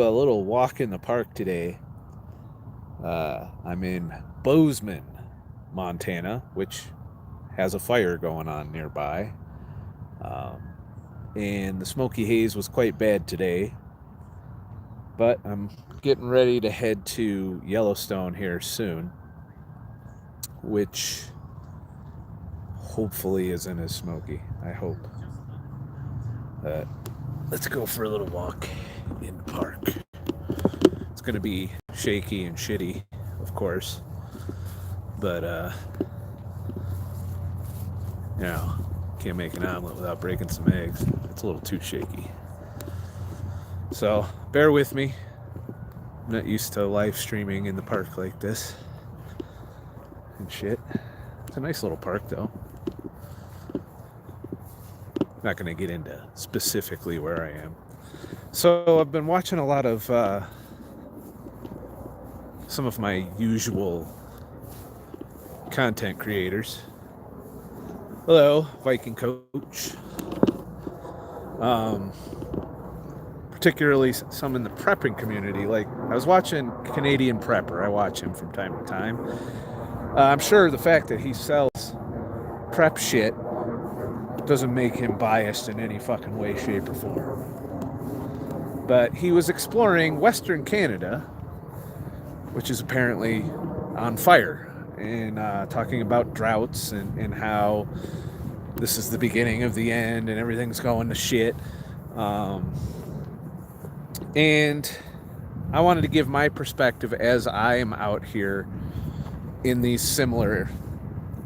a little walk in the park today. I'm in Bozeman, Montana, which has a fire going on nearby. Um, and the smoky haze was quite bad today. But I'm getting ready to head to Yellowstone here soon, which hopefully isn't as smoky. I hope. Let's go for a little walk in the park. It's going to be shaky and shitty, of course. But, can't make an omelet without breaking some eggs. It's a little too shaky. So, bear with me. I'm not used to live streaming in the park like this. And shit. It's a nice little park, though. I'm not going to get into specifically where I am. So, I've been watching a lot of some of my usual content creators. Hello, Viking Coach. Particularly some in the prepping community. Like, I was watching Canadian Prepper. I watch him from time to time. I'm sure the fact that he sells prep shit doesn't make him biased in any fucking way, shape, or form. But he was exploring Western Canada, which is apparently on fire, and talking about droughts and how this is the beginning of the end and everything's going to shit. And I wanted to give my perspective as I am out here in these similar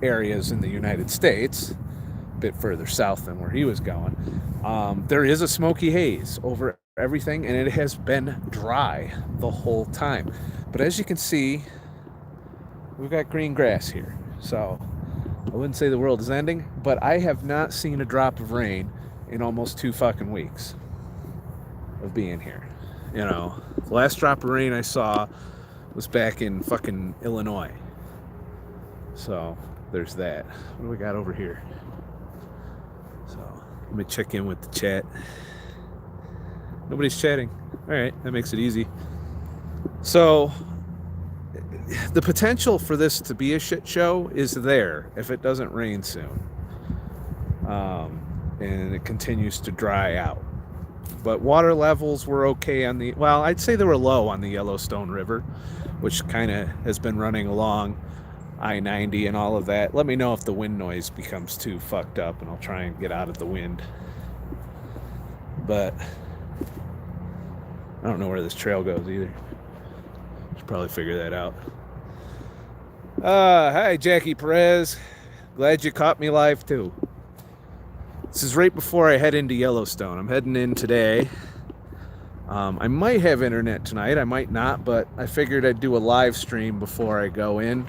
areas in the United States, a bit further south than where he was going. There is a smoky haze over everything, and it has been dry the whole time. But as you can see, we've got green grass here. So I wouldn't say the world is ending, but I have not seen a drop of rain in almost 2 fucking weeks of being here. You know, the last drop of rain I saw was back in fucking Illinois. So there's that. What do we got over here? So let me check in with the chat. Nobody's chatting. All right, that makes it easy. So the potential for this to be a shit show is there if it doesn't rain soon. And it continues to dry out. But water levels were okay on the, well, I'd say they were low on the Yellowstone River, which kind of has been running along I-90 and all of that. Let me know if the wind noise becomes too fucked up, and I'll try and get out of the wind. But I don't know where this trail goes either. Should probably figure that out. Hi, Jackie Perez. Glad you caught me live too. This is right before I head into Yellowstone. I'm heading in today. I might have internet tonight. I might not, but I figured I'd do a live stream before I go in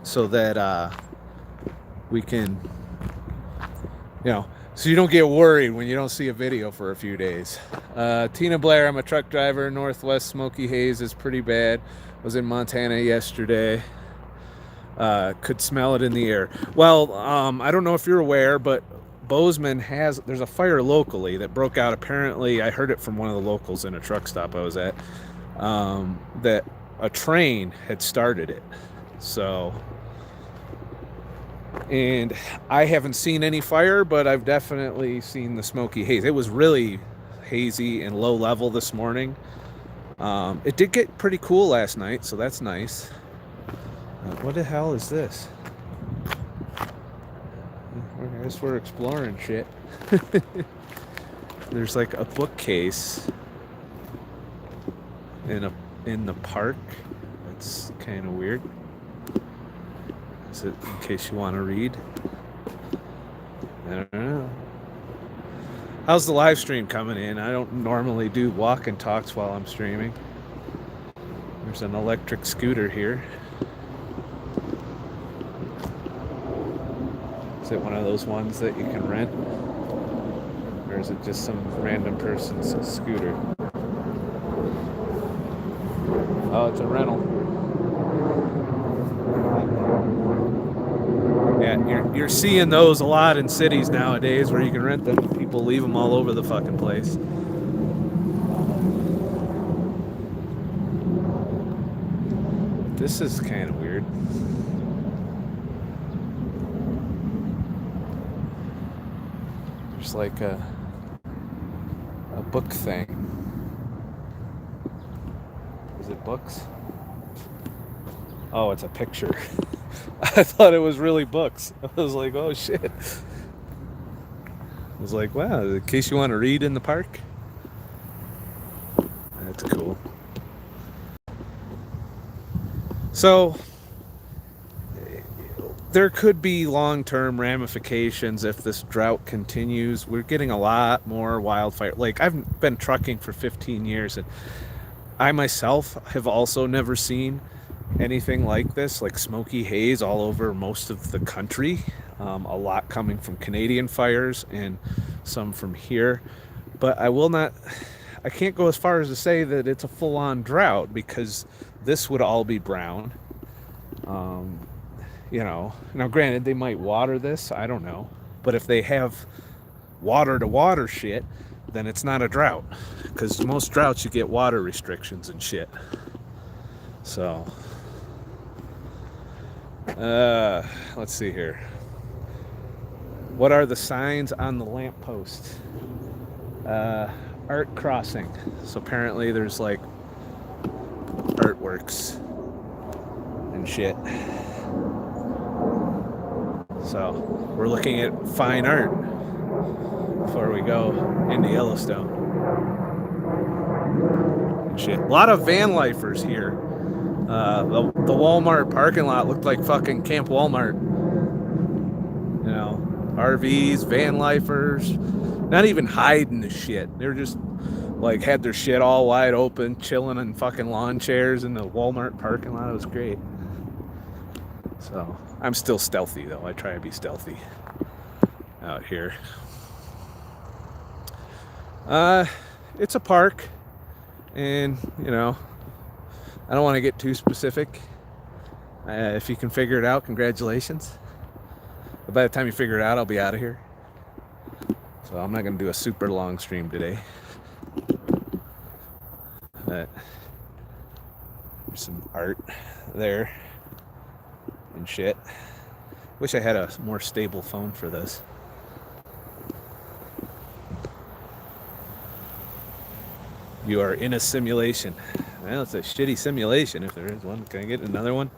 so that we can, so you don't get worried when you don't see a video for a few days. Tina Blair, I'm a truck driver. Northwest Smoky Haze is pretty bad. Was in Montana yesterday. Could smell it in the air. Well, I don't know if you're aware, but Bozeman there's a fire locally that broke out. Apparently, I heard it from one of the locals in a truck stop I was at, that a train had started it. So, and I haven't seen any fire, but I've definitely seen the smoky haze. It was really hazy and low level this morning. It did get pretty cool last night, so that's nice. What the hell is this? I guess we're exploring shit. There's like a bookcase in the park. That's kind of weird. Is it in case you want to read? I don't know. How's the live stream coming in? I don't normally do walk and talks while I'm streaming. There's an electric scooter here. Is it one of those ones that you can rent? Or is it just some random person's scooter? Oh, it's a rental. Yeah, you're seeing those a lot in cities nowadays where you can rent them. People leave them all over the fucking place. This is kind of weird. There's like a book thing. Is it books? Oh, it's a picture. I thought it was really books. I was like, oh shit. I was like, wow, in case you want to read in the park. That's cool. So, there could be long-term ramifications if this drought continues. We're getting a lot more wildfire. Like, I've been trucking for 15 years, and I myself have also never seen anything like this, like smoky haze all over most of the country. A lot coming from Canadian fires and some from here. But I can't go as far as to say that it's a full-on drought, because this would all be brown. Now granted, they might water this, I don't know. But if they have water to water shit, then it's not a drought. Because most droughts, you get water restrictions and shit. So, let's see here. What are the signs on the lamppost? Art crossing. So apparently there's like artworks and shit. So we're looking at fine art before we go into Yellowstone and shit. A lot of van lifers here. The Walmart parking lot looked like fucking Camp Walmart. You know, RVs, van lifers, not even hiding the shit. They were just like had their shit all wide open, chilling in fucking lawn chairs in the Walmart parking lot. It was great. So I'm still stealthy though. I try to be stealthy out here. It's a park, and I don't want to get too specific. If you can figure it out, congratulations. But by the time you figure it out, I'll be out of here. So I'm not going to do a super long stream today. But there's some art there and shit. Wish I had a more stable phone for this. You are in a simulation. Well, it's a shitty simulation if there is one. Can I get another one?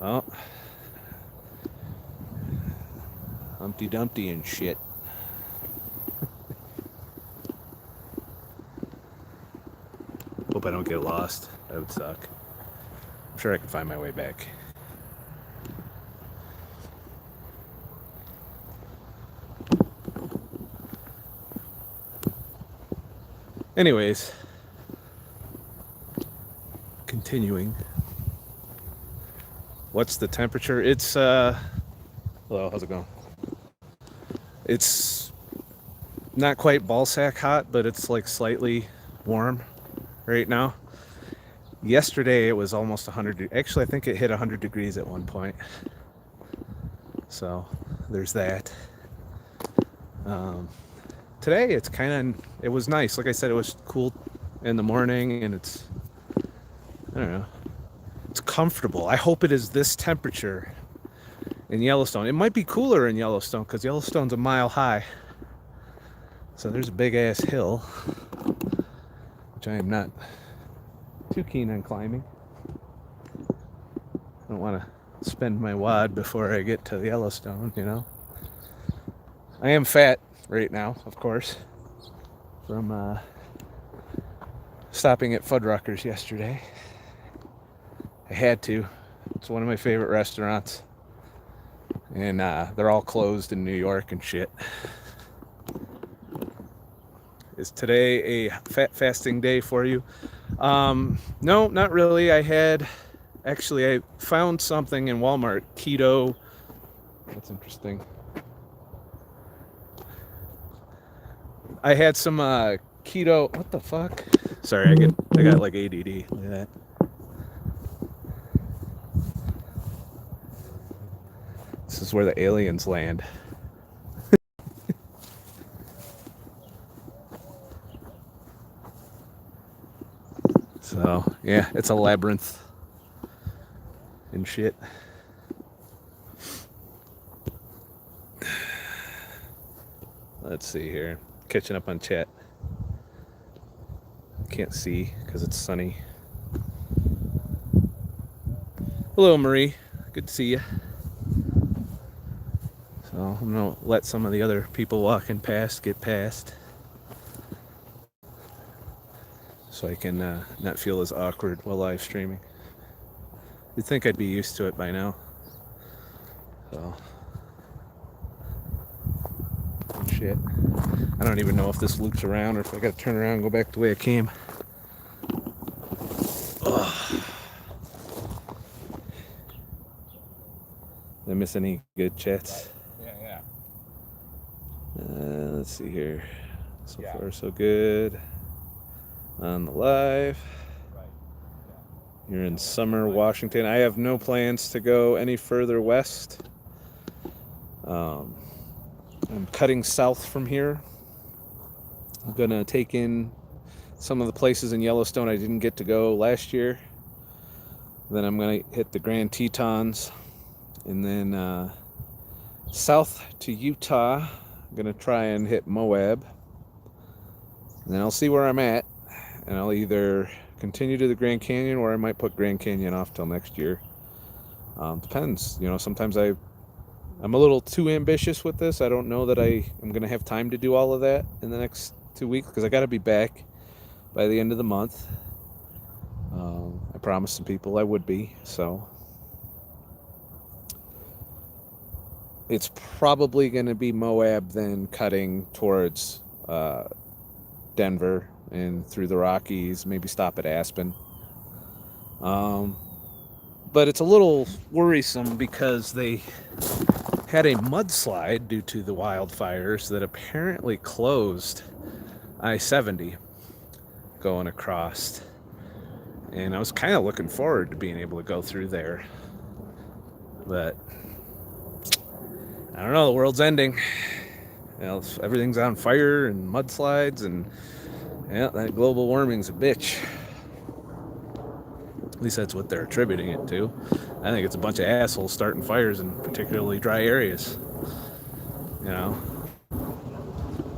Oh. Humpty Dumpty and shit. Hope I don't get lost. That would suck. I'm sure I can find my way back. Anyways, continuing. What's the temperature? It's hello, how's it going? It's not quite ballsack hot, but it's like slightly warm right now. Yesterday it was almost 100. Actually, I think it hit 100 degrees at one point. So there's that. Today it's it was nice. Like I said, it was cool in the morning, and I don't know, it's comfortable. I hope it is this temperature in Yellowstone. It might be cooler in Yellowstone because Yellowstone's a mile high. So there's a big ass hill, which I am not too keen on climbing. I don't want to spend my wad before I get to Yellowstone, I am fat right now, of course, from stopping at Fuddruckers yesterday. I had to. It's one of my favorite restaurants, and they're all closed in New York and shit. Is today a fat fasting day for you? No, not really. I found something in Walmart, keto. That's interesting. I had some keto. What the fuck? Sorry, I got like ADD. Look at that. This is where the aliens land. So yeah, it's a labyrinth and shit. Let's see here. Catching up on chat. Can't see because it's sunny. Hello, Marie. Good to see you. So I'm gonna let some of the other people walking past get past, so I can not feel as awkward while live streaming. You'd think I'd be used to it by now. So shit. I don't even know if this loops around or if I gotta turn around and go back the way I came. Ugh. Did I miss any good chats? Yeah. Let's see here. So far, so good. On the live. You're in Summer, Washington. I have no plans to go any further west. I'm cutting south from here. I'm gonna take in some of the places in Yellowstone I didn't get to go last year. Then I'm gonna hit the Grand Tetons, and then south to Utah. I'm gonna try and hit Moab, and then I'll see where I'm at, and I'll either continue to the Grand Canyon, or I might put Grand Canyon off till next year. Depends, you know. Sometimes I'm a little too ambitious with this. I don't know that I am gonna have time to do all of that in the next 2 weeks, because I got to be back by the end of the month. I promised some people I would be, so it's probably going to be Moab, then cutting towards Denver and through the Rockies, maybe stop at Aspen. But it's a little worrisome because they had a mudslide due to the wildfires that apparently closed I-70 going across. And I was kind of looking forward to being able to go through there. But I don't know, the world's ending. You know, everything's on fire and mudslides, and yeah, that global warming's a bitch. At least that's what they're attributing it to. I think it's a bunch of assholes starting fires in particularly dry areas. You know,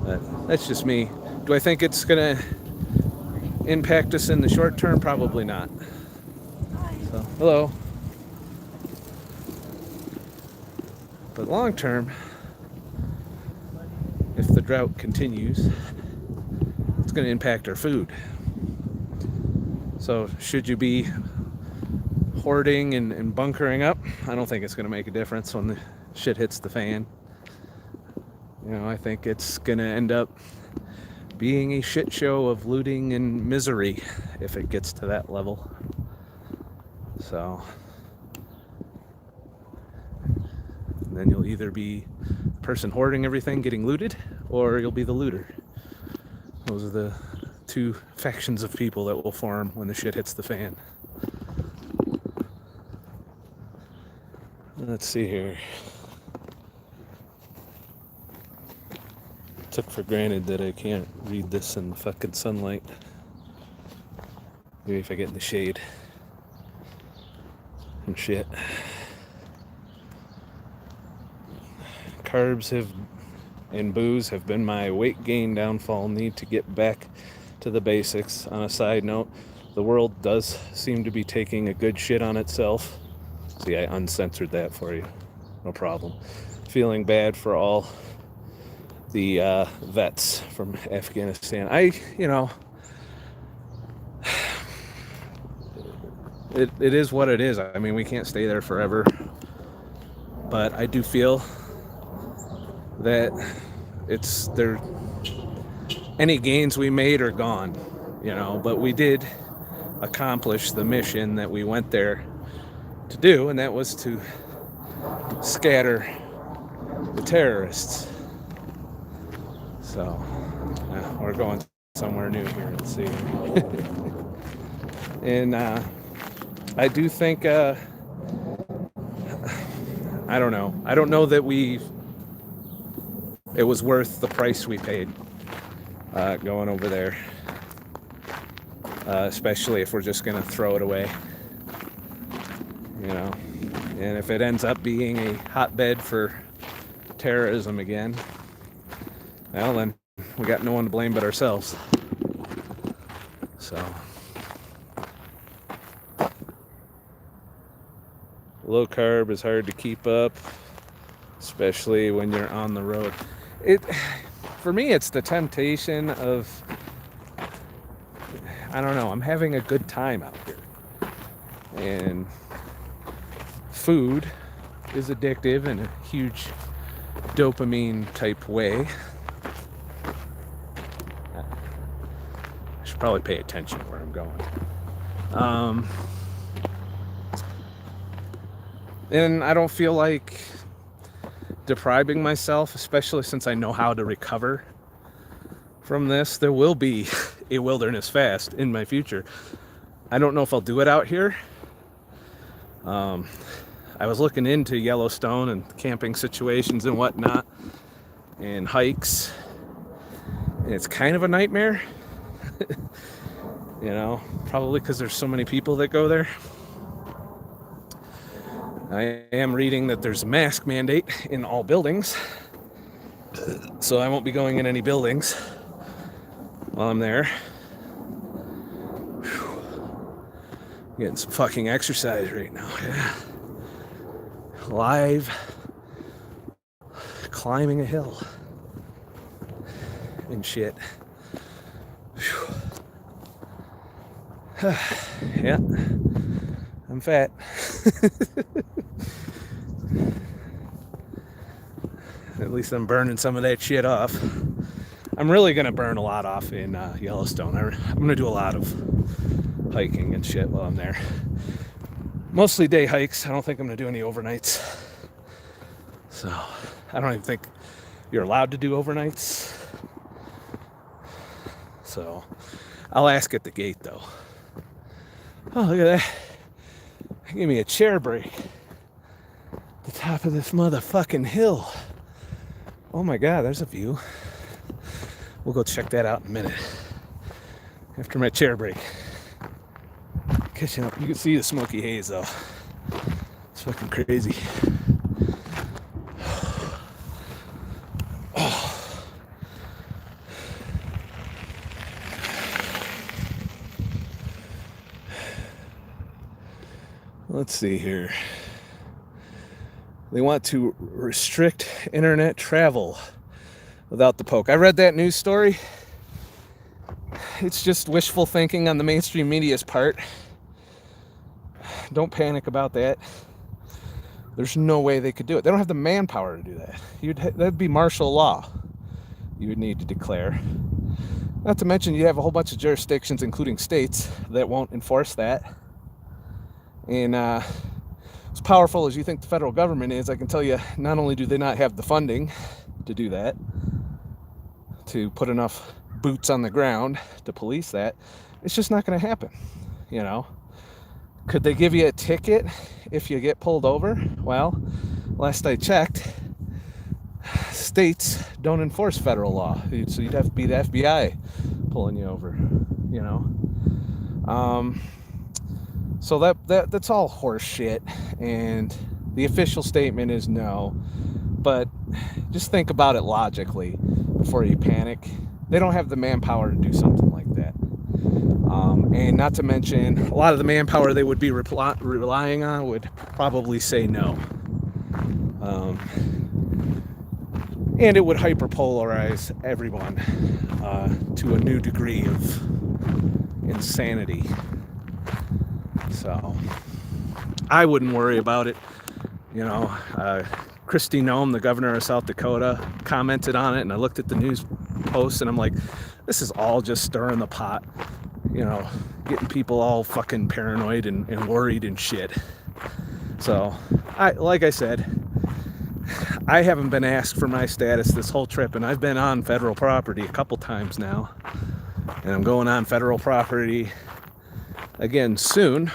but that's just me. Do I think it's gonna impact us in the short term? Probably not. So, hello. But long term, if the drought continues, it's going to impact our food. So should you be hoarding and bunkering up? I don't think it's going to make a difference when the shit hits the fan. You know, I think it's going to end up being a shit show of looting and misery if it gets to that level. So then you'll either be the person hoarding everything getting looted, or you'll be the looter. Those are the two factions of people that will form when the shit hits the fan. Let's see here. Took for granted that I can't read this in the fucking sunlight. Maybe if I get in the shade and shit. Carbs and booze have been my weight gain downfall. Need to get back to the basics. On a side note, the world does seem to be taking a good shit on itself. See, I uncensored that for you. No problem. Feeling bad for all the vets from Afghanistan. It is what it is. I mean, we can't stay there forever. But I do feel that any gains we made are gone, you know, but we did accomplish the mission that we went there to do, and that was to scatter the terrorists. So we're going somewhere new here. Let's see. And I do think I don't know that it was worth the price we paid going over there. especially if we're just going to throw it away, you know. And if it ends up being a hotbed for terrorism again, well, then we got no one to blame but ourselves. So low carb is hard to keep up, especially when you're on the road. For me, it's the temptation of, I don't know, I'm having a good time out here. And food is addictive in a huge dopamine type way. I should probably pay attention where I'm going. And I don't feel like depriving myself, especially since I know how to recover from this. There will be a wilderness fast in my future. I don't know if I'll do it out here. I was looking into Yellowstone and camping situations and whatnot, and hikes. And it's kind of a nightmare. You know, probably because there's so many people that go there. I am reading that there's a mask mandate in all buildings, so I won't be going in any buildings while I'm there. Whew. Getting some fucking exercise right now, yeah. Live climbing a hill and shit. Yeah, I'm fat. At least I'm burning some of that shit off. I'm really gonna burn a lot off in Yellowstone. I'm gonna do a lot of hiking and shit while I'm there. Mostly day hikes. I don't think I'm gonna do any overnights. So I don't even think you're allowed to do overnights. So I'll ask at the gate though. Oh, look at that. Give me a chair break. The top of this motherfucking hill. Oh my God, there's a view. We'll go check that out in a minute. After my chair break. Catching up. You can see the smoky haze though. It's fucking crazy. Let's see here. They want to restrict internet travel without the poke. I read that news story. It's just wishful thinking on the mainstream media's part. Don't panic about that. There's no way they could do it. They don't have the manpower to do that. That'd be martial law you would need to declare. Not to mention you have a whole bunch of jurisdictions, including states, that won't enforce that. And as powerful as you think the federal government is, I can tell you, not only do they not have the funding to do that, to put enough boots on the ground to police that, it's just not going to happen, you know. Could they give you a ticket if you get pulled over? Well, last I checked, states don't enforce federal law, so you'd have to be the FBI pulling you over, you know. So that's all horse shit, and the official statement is no, but just think about it logically before you panic. They don't have the manpower to do something like that. And not to mention, a lot of the manpower they would be relying on would probably say no. And it would hyperpolarize everyone to a new degree of insanity. So I wouldn't worry about it. You know, Kristi Noem, the governor of South Dakota, commented on it, and I looked at the news posts and I'm like, this is all just stirring the pot, you know, getting people all fucking paranoid and worried and shit. So like I said, I haven't been asked for my status this whole trip, and I've been on federal property a couple times now, and I'm going on federal property again soon.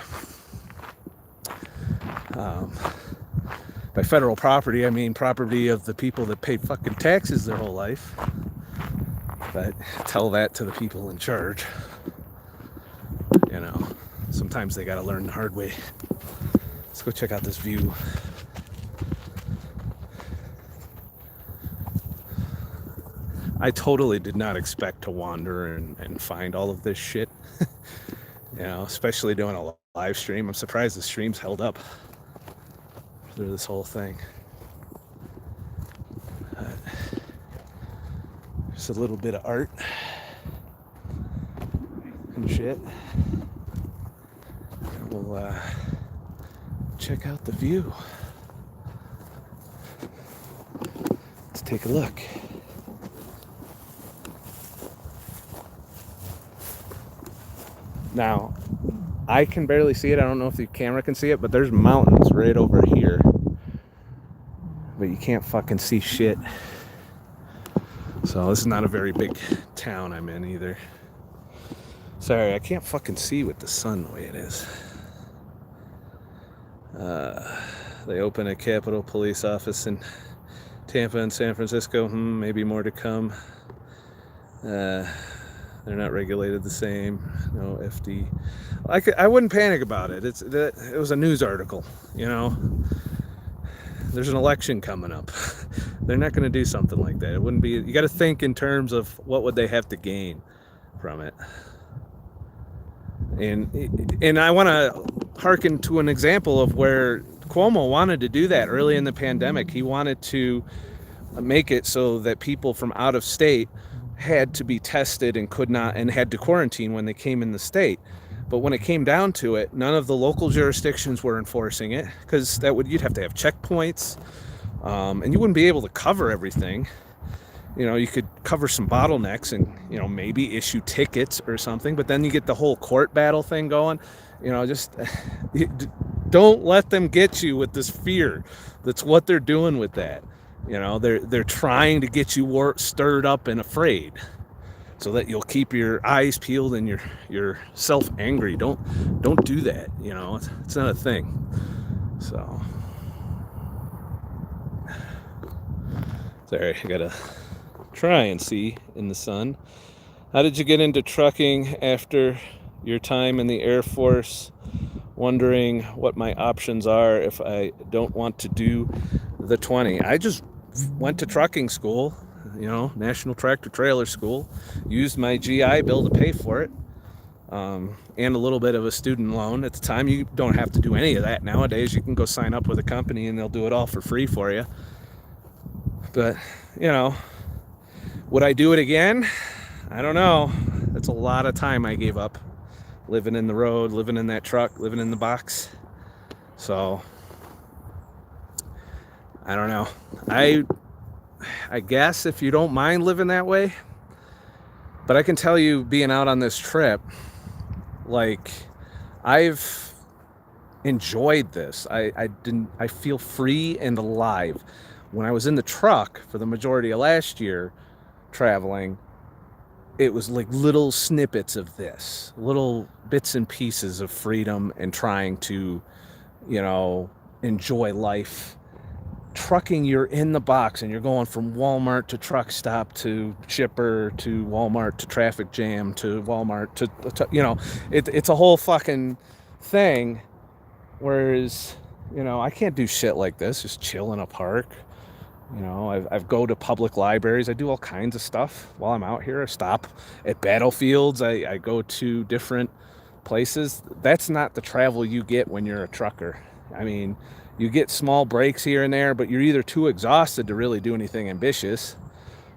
By federal property, I mean property of the people that paid fucking taxes their whole life. But tell that to the people in charge. sometimes they gotta learn the hard way. Let's go check out this view. I totally did not expect to wander and find all of this shit. Especially doing a live stream. I'm surprised the stream's held up through this whole thing. Just a little bit of art and shit. We'll check out the view. Let's take a look. Now, I can barely see it. I don't know if the camera can see it, but there's mountains right over here. But you can't fucking see shit. So this is not a very big town I'm in either. Sorry, I can't fucking see with the sun the way it is. They open a Capitol Police office in Tampa and San Francisco. Maybe more to come. They're not regulated the same. No FD. I wouldn't panic about it. It was a news article. There's an election coming up. They're not going to do something like that. It wouldn't be. You got to think in terms of what would they have to gain from it. And I want to hearken to an example of where Cuomo wanted to do that early in the pandemic. He wanted to make it so that people from out of state had to be tested and could not, and had to quarantine when they came in the state. But when it came down to it, none of the local jurisdictions were enforcing it, because you'd have to have checkpoints, and you wouldn't be able to cover everything. You could cover some bottlenecks and maybe issue tickets or something, but then you get the whole court battle thing going. Just don't let them get you with this fear. That's what they're doing with that. They're trying to get you stirred up and afraid, so that you'll keep your eyes peeled and yourself angry. Don't do that. It's not a thing. So, sorry, I gotta try and see in the sun. How did you get into trucking after your time in the Air Force? Wondering what my options are if I don't want to do the 20. I just went to trucking school, National Tractor Trailer School, used my GI Bill to pay for it, and a little bit of a student loan. At the time, you don't have to do any of that. Nowadays, you can go sign up with a company and they'll do it all for free for you. But, would I do it again? I don't know. That's a lot of time I gave up. Living in the road, living in that truck, living in the box. So, I don't know. I guess if you don't mind living that way. But I can tell you, being out on this trip, I've enjoyed this. I feel free and alive. When I was in the truck for the majority of last year traveling, it was like little snippets of this, little bits and pieces of freedom and trying to, enjoy life. Trucking, you're in the box and you're going from Walmart to truck stop to shipper to Walmart to traffic jam to Walmart to it's a whole fucking thing. Whereas, I can't do shit like this, just chill in a park. I go to public libraries. I do all kinds of stuff while I'm out here. I stop at battlefields. I go to different places. That's not the travel you get when you're a trucker. I mean, you get small breaks here and there, but you're either too exhausted to really do anything ambitious,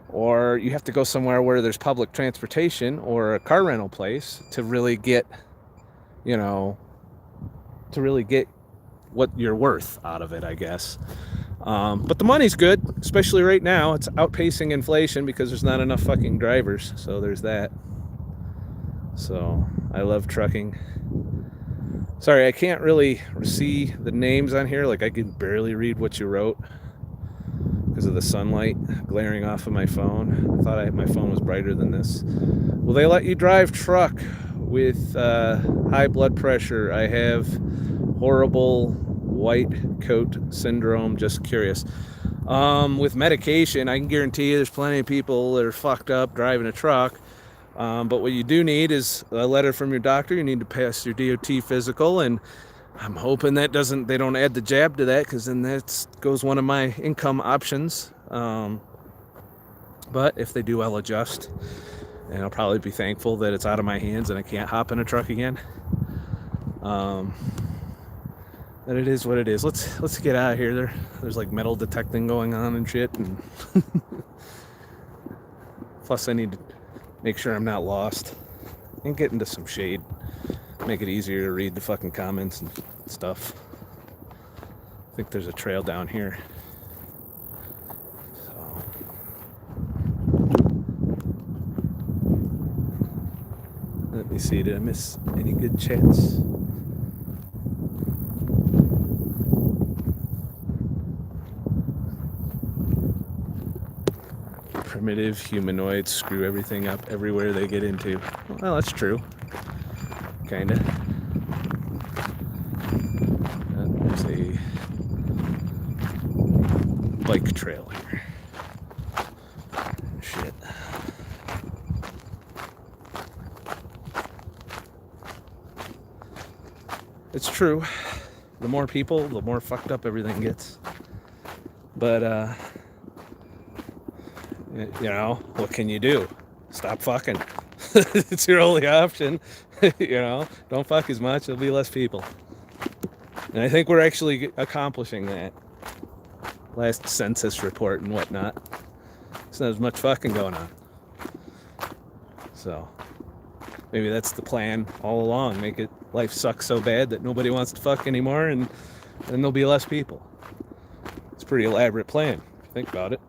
or you have to go somewhere where there's public transportation or a car rental place to really get, what you're worth out of it, I guess. But the money's good, especially right now. It's outpacing inflation because there's not enough fucking drivers. So there's that. So I love trucking. Sorry, I can't really see the names on here. I can barely read what you wrote because of the sunlight glaring off of my phone. I thought my phone was brighter than this. Will they let you drive truck with high blood pressure? I have horrible white coat syndrome. Just curious. With medication, I can guarantee you there's plenty of people that are fucked up driving a truck. But what you do need is a letter from your doctor. You need to pass your DOT physical, and I'm hoping that they don't add the jab to that, because then that goes one of my income options. But if they do, I'll adjust, and I'll probably be thankful that it's out of my hands and I can't hop in a truck again. But it is what it is. Let's get out of here. There's like metal detecting going on and shit, and plus I need to make sure I'm not lost and get into some shade. Make it easier to read the fucking comments and stuff. I think there's a trail down here. So. Let me see, did I miss any good chats? Primitive humanoids screw everything up everywhere they get into. Well, that's true. Kinda. There's a bike trail here. Shit. It's true. The more people, the more fucked up everything gets. But, you know, what can you do? Stop fucking. It's your only option. You know, don't fuck as much, there'll be less people. And I think we're actually accomplishing that. Last census report and whatnot, there's not as much fucking going on. So maybe that's the plan all along. Make it life suck so bad that nobody wants to fuck anymore, and then there'll be less people. It's a pretty elaborate plan, if you think about it.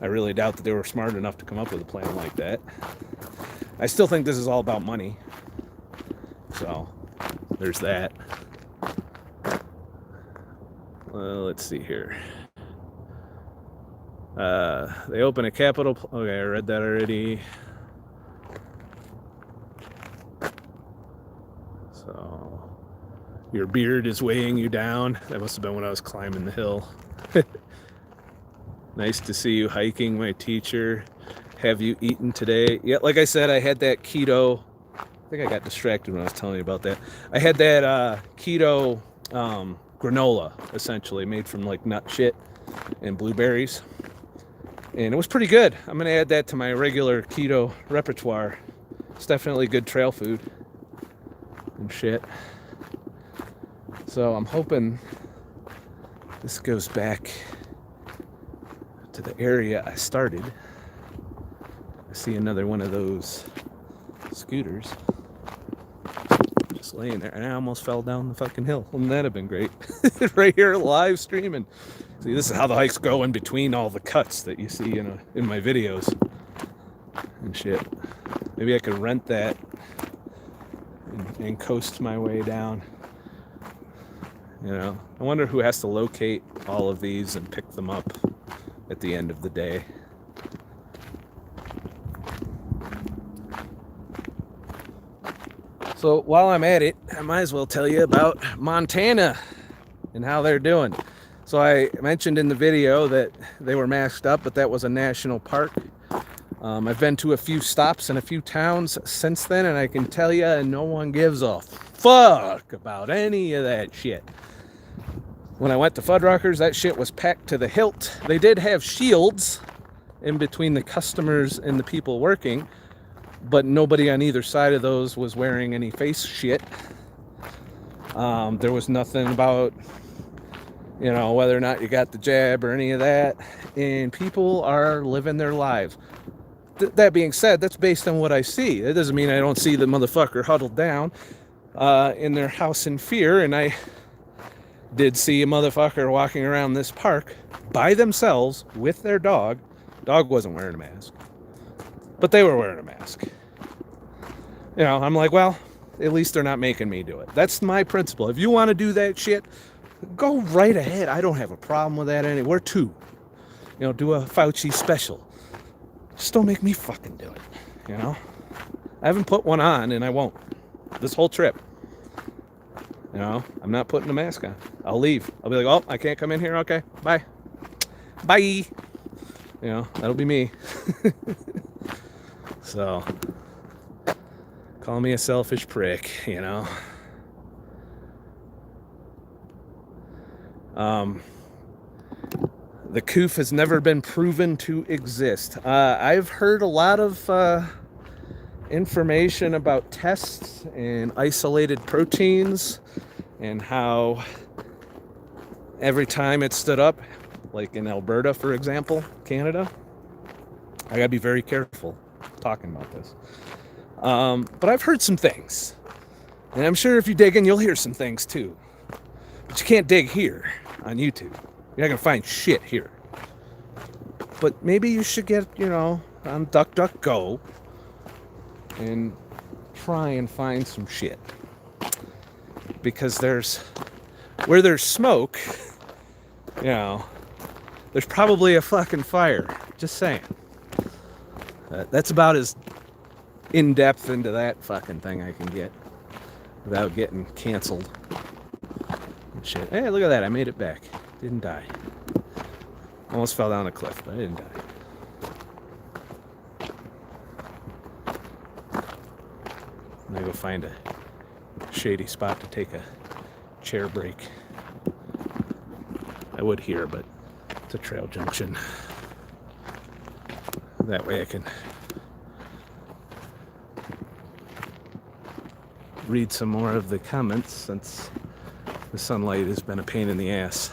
I really doubt that they were smart enough to come up with a plan like that. I still think this is all about money. So, there's that. Well, let's see here. They open a capital... Okay, I read that already. So, your beard is weighing you down. That must have been when I was climbing the hill. Nice to see you hiking, my teacher. Have you eaten today? Yeah, like I said, I had that keto. I think I got distracted when I was telling you about that. I had that keto granola, essentially, made from like nut shit and blueberries. And it was pretty good. I'm going to add that to my regular keto repertoire. It's definitely good trail food and shit. So I'm hoping this goes back to the area I started. I see another one of those scooters just laying there, and I almost fell down the fucking hill. Wouldn't that have been great? Right here live streaming. See, this is how the hikes go in between all the cuts that you see in my videos and shit. Maybe I could rent that and coast my way down. You know, I wonder who has to locate all of these and pick them up at the end of the day. So while I'm at it, I might as well tell you about Montana and how they're doing. So I mentioned in the video that they were masked up, but that was a national park. I've been to a few stops in a few towns since then, and I can tell you, no one gives a fuck about any of that shit. When I went to Fuddruckers, that shit was packed to the hilt. They did have shields in between the customers and the people working, but nobody on either side of those was wearing any face shit. There was nothing about, you know, whether or not you got the jab or any of that. And people are living their lives. That being said, that's based on what I see. It doesn't mean I don't see the motherfucker huddled down in their house in fear. And I did see a motherfucker walking around this park by themselves with their dog. Dog wasn't wearing a mask, but they were wearing a mask. You know, I'm like, well, at least they're not making me do it. That's my principle. If you want to do that shit, go right ahead. I don't have a problem with that anywhere too. You know, do a Fauci special. Just don't make me fucking do it. You know, I haven't put one on, and I won't this whole trip. You know, I'm not putting a mask on. I'll leave. I'll be like, oh, I can't come in here. Okay, bye. Bye. You know, that'll be me. So, call me a selfish prick, you know. The coof has never been proven to exist. I've heard a lot of information about tests and isolated proteins and how every time it stood up, like in Alberta, for example, Canada, I gotta be very careful talking about this. But I've heard some things, and I'm sure if you dig in, you'll hear some things too. But you can't dig here on YouTube. You're not gonna find shit here. But maybe you should get, on DuckDuckGo and try and find some shit. Because where there's smoke, there's probably a fucking fire. Just saying. That's about as in-depth into that fucking thing I can get without getting canceled. Shit. Hey, look at that. I made it back. Didn't die. Almost fell down a cliff, but I didn't die. I'm gonna go find a shady spot to take a chair break. I would here, but it's a trail junction. That way I can read some more of the comments since the sunlight has been a pain in the ass.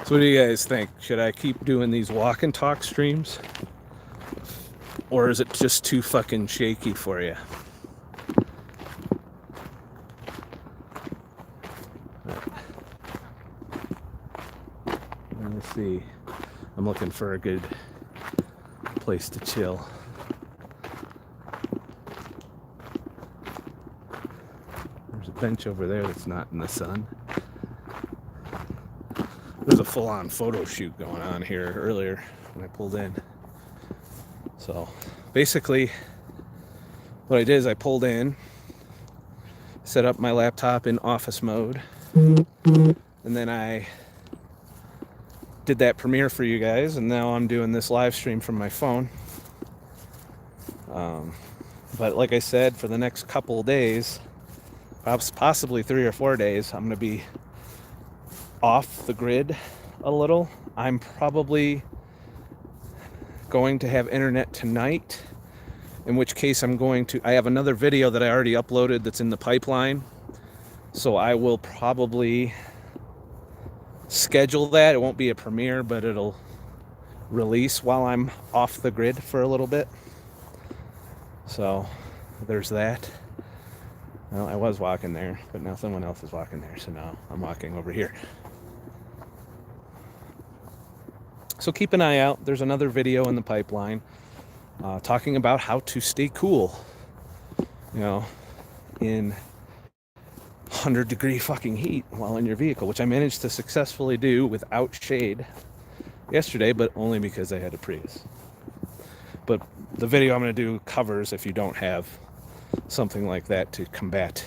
So what do you guys think? Should I keep doing these walk and talk streams? Or is it just too fucking shaky for you? Let's see. I'm looking for a good place to chill. There's a bench over there that's not in the sun. There's a full-on photo shoot going on here earlier when I pulled in. So basically what I did is I pulled in, set up my laptop in office mode, and then I did that premiere for you guys, and now I'm doing this live stream from my phone. But like I said, for the next couple of days, possibly 3 or 4 days, I'm going to be off the grid a little. I'm probably going to have internet tonight, in which case I have another video that I already uploaded that's in the pipeline, so I will probably schedule that. It won't be a premiere, but it'll release while I'm off the grid for a little bit. So there's that. Well, I was walking there, but now someone else is walking there, so now I'm walking over here. So keep an eye out. There's another video in the pipeline talking about how to stay cool, in 100-degree fucking heat while in your vehicle, which I managed to successfully do without shade yesterday, but only because I had a Prius. But the video I'm going to do covers if you don't have something like that to combat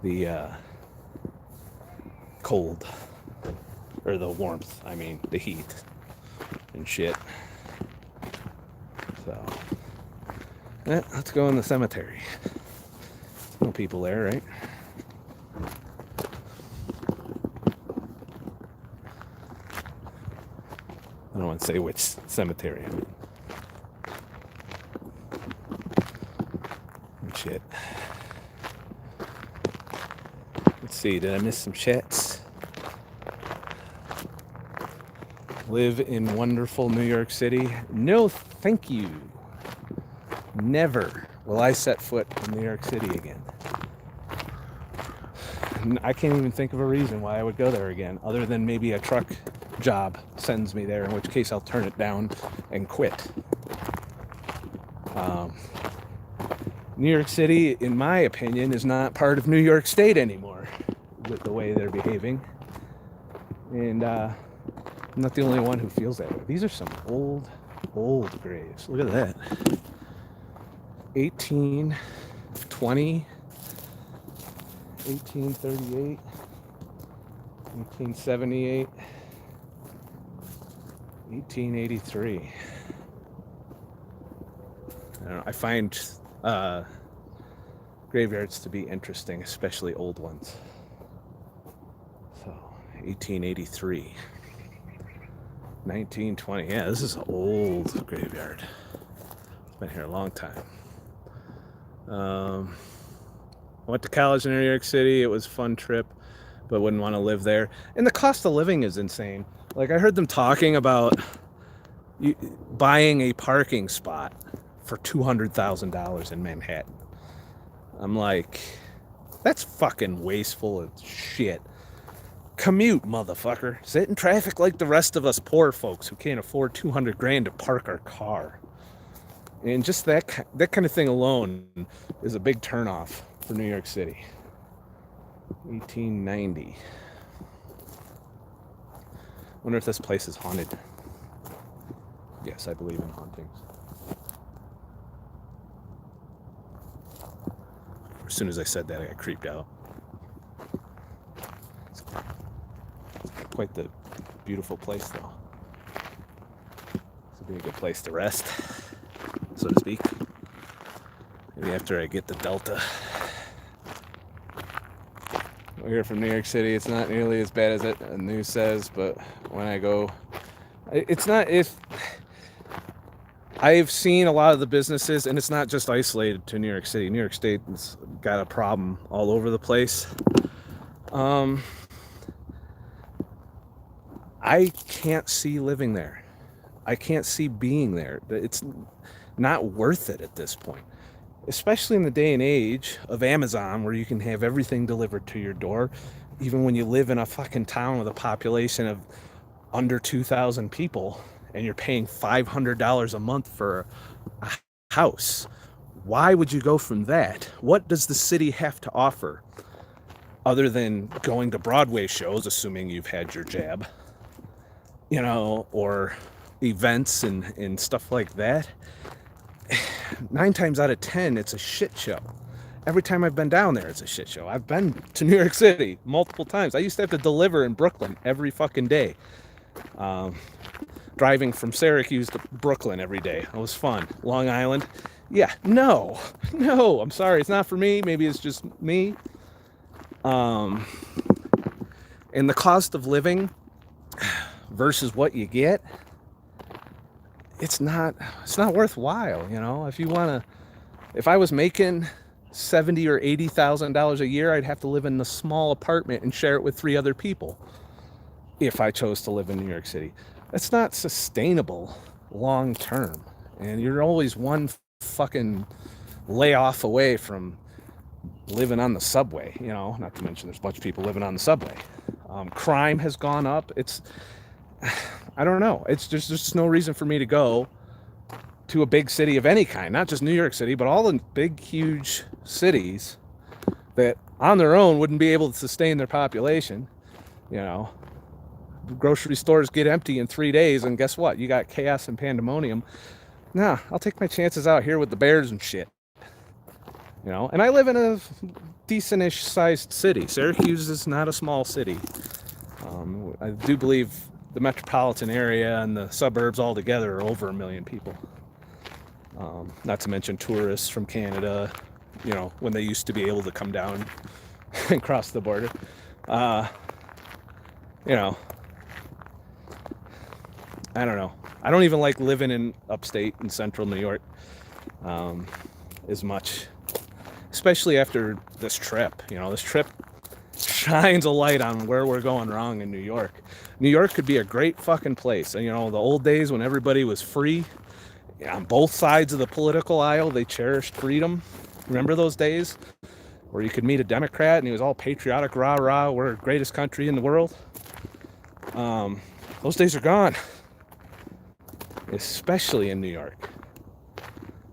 the cold, or the warmth, the heat and shit. So, let's go in the cemetery. No people there, right? I don't want to say which cemetery I'm in. Shit. Let's see, did I miss some chats? Live in wonderful New York City? No, thank you. Never will I set foot in New York City again. I can't even think of a reason why I would go there again, other than maybe a truck job sends me there, in which case I'll turn it down and quit. New York City, in my opinion, is not part of New York State anymore with the way they're behaving. And I'm not the only one who feels that way. These are some old graves. Look at that. 1820, 1838, 1878, 1883. I don't know, I find graveyards to be interesting, especially old ones. So 1883, 1920. Yeah, this is an old graveyard. It's been here a long time. I went to college in New York City. It was a fun trip, but wouldn't want to live there. And the cost of living is insane. Like, I heard them talking about buying a parking spot for $200,000 in Manhattan. I'm like, that's fucking wasteful as shit. Commute, motherfucker. Sit in traffic like the rest of us poor folks who can't afford $200,000 to park our car. And just that kind of thing alone is a big turnoff for New York City. 1890. Wonder if this place is haunted. Yes, I believe in hauntings. As soon as I said that, I got creeped out. It's quite the beautiful place, though. This would be a good place to rest, so to speak. Maybe after I get the Delta. We're here from New York City. It's not nearly as bad as the news says, but when I go, it's not. If I've seen a lot of the businesses, and it's not just isolated to New York City. New York State's got a problem all over the place. I can't see living there. I can't see being there. It's not worth it at this point, especially in the day and age of Amazon, where you can have everything delivered to your door, even when you live in a fucking town with a population of under 2,000 people. And you're paying $500 a month for a house. Why would you go from that? What does the city have to offer other than going to Broadway shows, assuming you've had your jab, or events and stuff like that? 9 times out of 10, it's a shit show. Every time I've been down there, it's a shit show. I've been to New York City multiple times. I used to have to deliver in Brooklyn every fucking day. Driving from Syracuse to Brooklyn every day. It was fun. Long Island. Yeah, no, I'm sorry. It's not for me. Maybe it's just me. And the cost of living versus what you get, it's not worthwhile. If I was making $70,000 or $80,000 a year, I'd have to live in a small apartment and share it with 3 other people if I chose to live in New York City. That's not sustainable long term. And you're always one fucking layoff away from living on the subway, not to mention there's a bunch of people living on the subway. Crime has gone up. I don't know. It's just no reason for me to go to a big city of any kind, not just New York City, but all the big, huge cities that on their own wouldn't be able to sustain their population. Grocery stores get empty in 3 days, and guess what? You got chaos and pandemonium. Nah, I'll take my chances out here with the bears and shit. And I live in a decent-ish sized city. Syracuse is not a small city. I do believe the metropolitan area and the suburbs all together are over 1 million people. Not to mention tourists from Canada, when they used to be able to come down and cross the border. I don't know. I don't even like living in upstate in central New York as much, especially after this trip. This trip shines a light on where we're going wrong in New York. New York could be a great fucking place. And, the old days when everybody was free, on both sides of the political aisle, they cherished freedom. Remember those days where you could meet a Democrat and he was all patriotic, rah-rah, we're the greatest country in the world? Those days are gone. Especially in New York.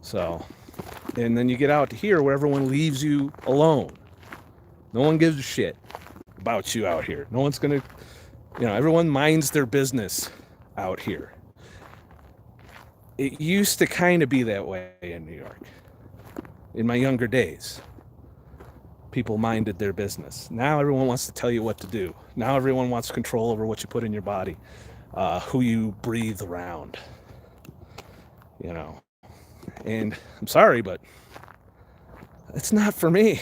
So, and then you get out to here where everyone leaves you alone. No one gives a shit about you out here. No one's gonna, everyone minds their business out here. It used to kind of be that way in New York. In my younger days, people minded their business. Now everyone wants to tell you what to do. Now everyone wants control over what you put in your body. who you breathe around, you know. And I'm sorry, but it's not for me.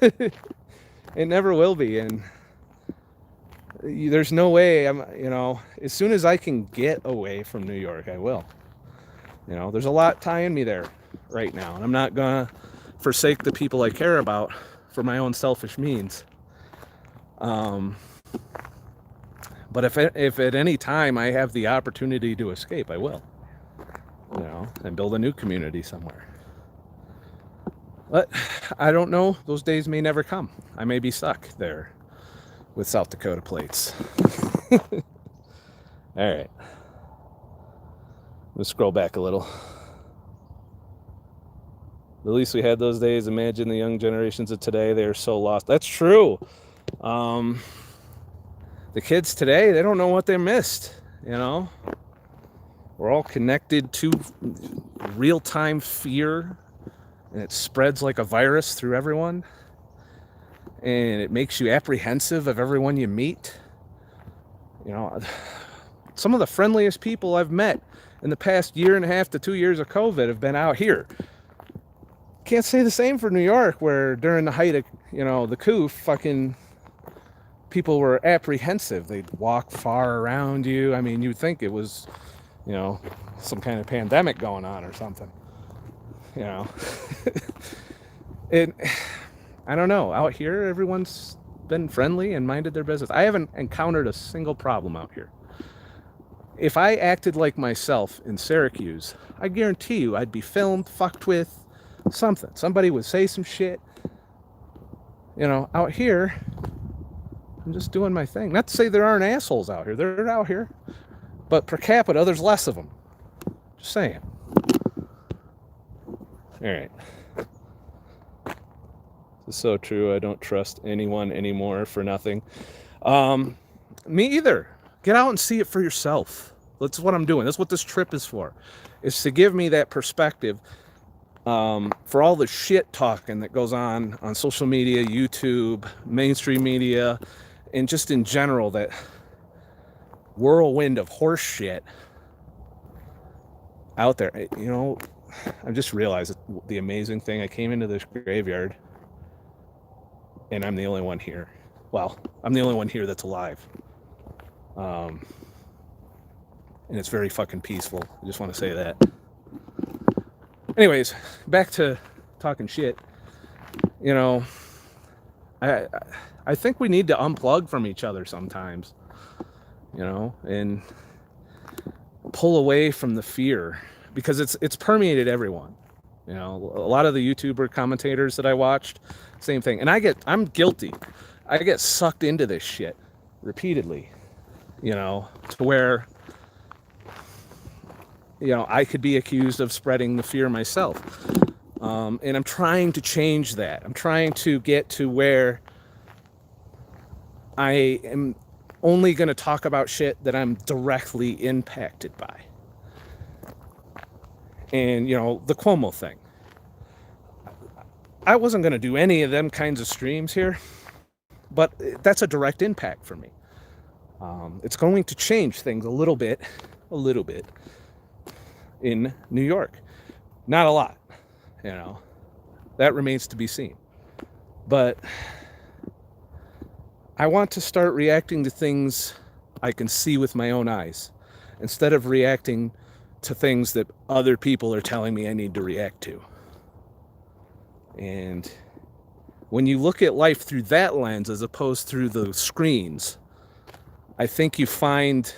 It never will be. And there's no way as soon as I can get away from New York, I will. There's a lot tying me there right now, and I'm not gonna forsake the people I care about for my own selfish means. But if at any time I have the opportunity to escape, I will. And build a new community somewhere. But I don't know. Those days may never come. I may be stuck there with South Dakota plates. All right. Let's scroll back a little. At least we had those days. Imagine the young generations of today. They are so lost. That's true. The kids today, they don't know what they missed, We're all connected to real-time fear, and it spreads like a virus through everyone, and it makes you apprehensive of everyone you meet. Some of the friendliest people I've met in the past year and a half to 2 years of COVID have been out here. Can't say the same for New York, where during the height of, the coup, fucking people were apprehensive. They'd walk far around you. I mean, you'd think it was, some kind of pandemic going on or something, And I don't know. Out here, everyone's been friendly and minded their business. I haven't encountered a single problem out here. If I acted like myself in Syracuse, I guarantee you I'd be filmed, fucked with, something. Somebody would say some shit. Out here, I'm just doing my thing. Not to say there aren't assholes out here. They're out here. But per capita, there's less of them. Just saying. All right. This is so true. I don't trust anyone anymore for nothing. Me either. Get out and see it for yourself. That's what I'm doing. That's what this trip is for. Is to give me that perspective for all the shit talking that goes on social media, YouTube, mainstream media, and just in general, that whirlwind of horse shit out there. I just realized the amazing thing. I came into this graveyard and I'm the only one here. Well, I'm the only one here that's alive. And it's very fucking peaceful. I just want to say that. Anyways, back to talking shit. I think we need to unplug from each other sometimes, and pull away from the fear, because it's permeated everyone. A lot of the YouTuber commentators that I watched, same thing. And I'm guilty. I get sucked into this shit repeatedly, to where, I could be accused of spreading the fear myself. And I'm trying to change that. I'm trying to get to where I am only going to talk about shit that I'm directly impacted by. And, the Cuomo thing. I wasn't going to do any of them kinds of streams here, but that's a direct impact for me. It's going to change things a little bit in New York. Not a lot, that remains to be seen. But I want to start reacting to things I can see with my own eyes, instead of reacting to things that other people are telling me I need to react to. And when you look at life through that lens as opposed through the screens, I think you find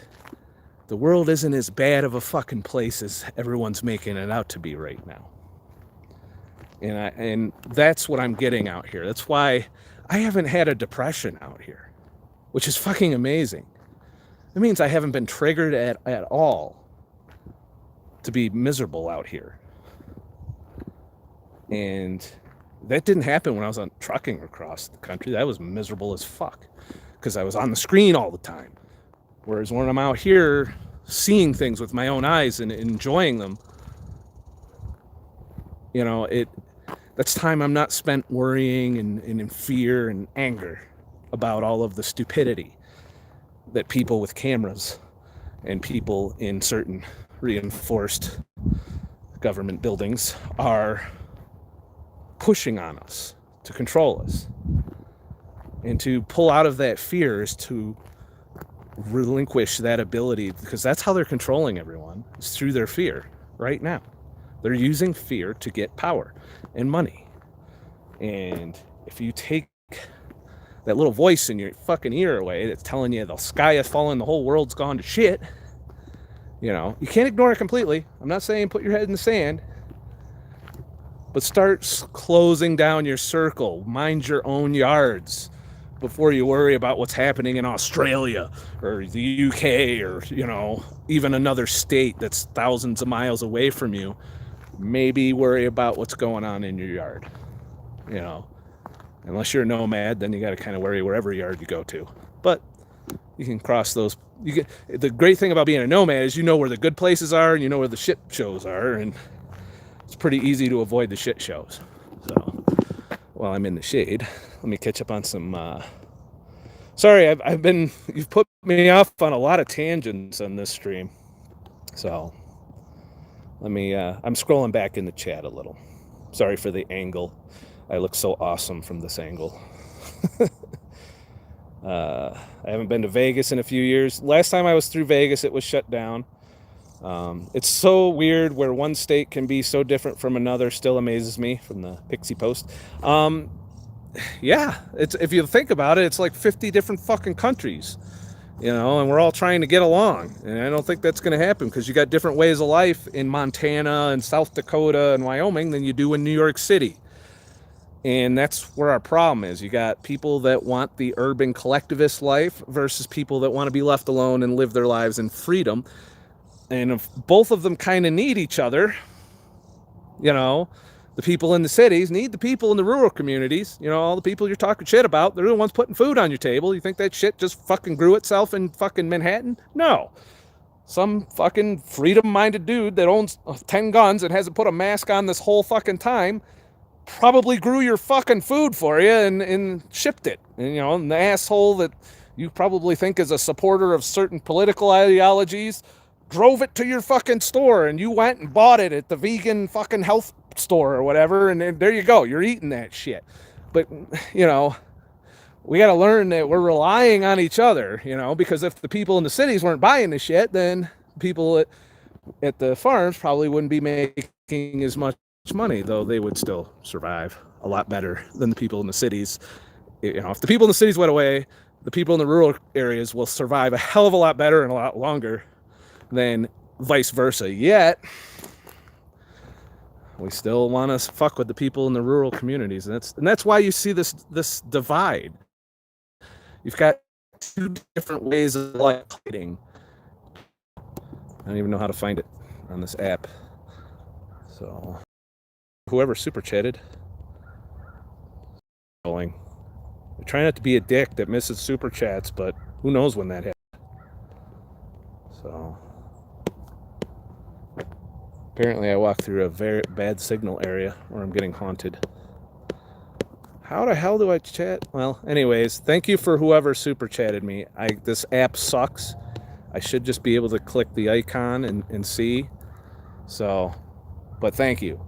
the world isn't as bad of a fucking place as everyone's making it out to be right now. And that's what I'm getting out here. That's why I haven't had a depression out here, which is fucking amazing. It means I haven't been triggered at all to be miserable out here. And that didn't happen when I was on trucking across the country. That was miserable as fuck, because I was on the screen all the time. Whereas when I'm out here seeing things with my own eyes and enjoying them, that's time I'm not spent worrying and in fear and anger about all of the stupidity that people with cameras and people in certain reinforced government buildings are pushing on us to control us. And to pull out of that fear is to relinquish that ability, because that's how they're controlling everyone, is through their fear right now. They're using fear to get power and money. And if you take that little voice in your fucking ear away that's telling you the sky is falling, the whole world's gone to shit, you know, you can't ignore it completely. I'm not saying put your head in the sand, but start closing down your circle. Mind your own yards before you worry about what's happening in Australia or the UK or, you know, even another state that's thousands of miles away from you. Maybe worry about what's going on in your yard. You know, unless you're a nomad, then you got to kind of worry wherever yard you go to. But you can cross those. The great thing about being a nomad is you know where the good places are and you know where the shit shows are, and it's pretty easy to avoid the shit shows. So while I'm in the shade, let me catch up on some. Sorry, you've put me off on a lot of tangents on this stream. So let me, I'm scrolling back in the chat a little. Sorry for the angle. I look so awesome from this angle. I haven't been to Vegas in a few years. Last time I was through Vegas, it was shut down. It's so weird where one state can be so different from another. Still amazes me from the Pixie Post. Yeah, if you think about it, it's like 50 different fucking countries, you know, and we're all trying to get along. And I don't think that's going to happen because you got different ways of life in Montana and South Dakota and Wyoming than you do in New York City. And that's where our problem is. You got people that want the urban collectivist life versus people that want to be left alone and live their lives in freedom. And if both of them kind of need each other, you know, the people in the cities need the people in the rural communities. You know, all the people you're talking shit about, they're the ones putting food on your table. You think that shit just fucking grew itself in fucking Manhattan? No. Some fucking freedom-minded dude that owns 10 guns and hasn't put a mask on this whole fucking time probably grew your fucking food for you and shipped it. And, you know, and the asshole that you probably think is a supporter of certain political ideologies drove it to your fucking store and you went and bought it at the vegan fucking health store or whatever, and there you go, you're eating that shit. But, you know, we got to learn that we're relying on each other, you know, because if the people in the cities weren't buying the shit, then people at the farms probably wouldn't be making as much money, though they would still survive a lot better than the people in the cities. You know, if the people in the cities went away, the people in the rural areas will survive a hell of a lot better and a lot longer than vice versa. Yet we still want to fuck with the people in the rural communities, and that's why you see this divide. You've got two different ways of life fighting. I don't even know how to find it on this app. So whoever super chatted, I try not to be a dick that misses super chats, but who knows when that happens. So apparently I walked through a very bad signal area where I'm getting haunted. How the hell do I chat? Well, anyways, thank you for whoever super chatted me. This app sucks. I should just be able to click the icon and see. So, but thank you.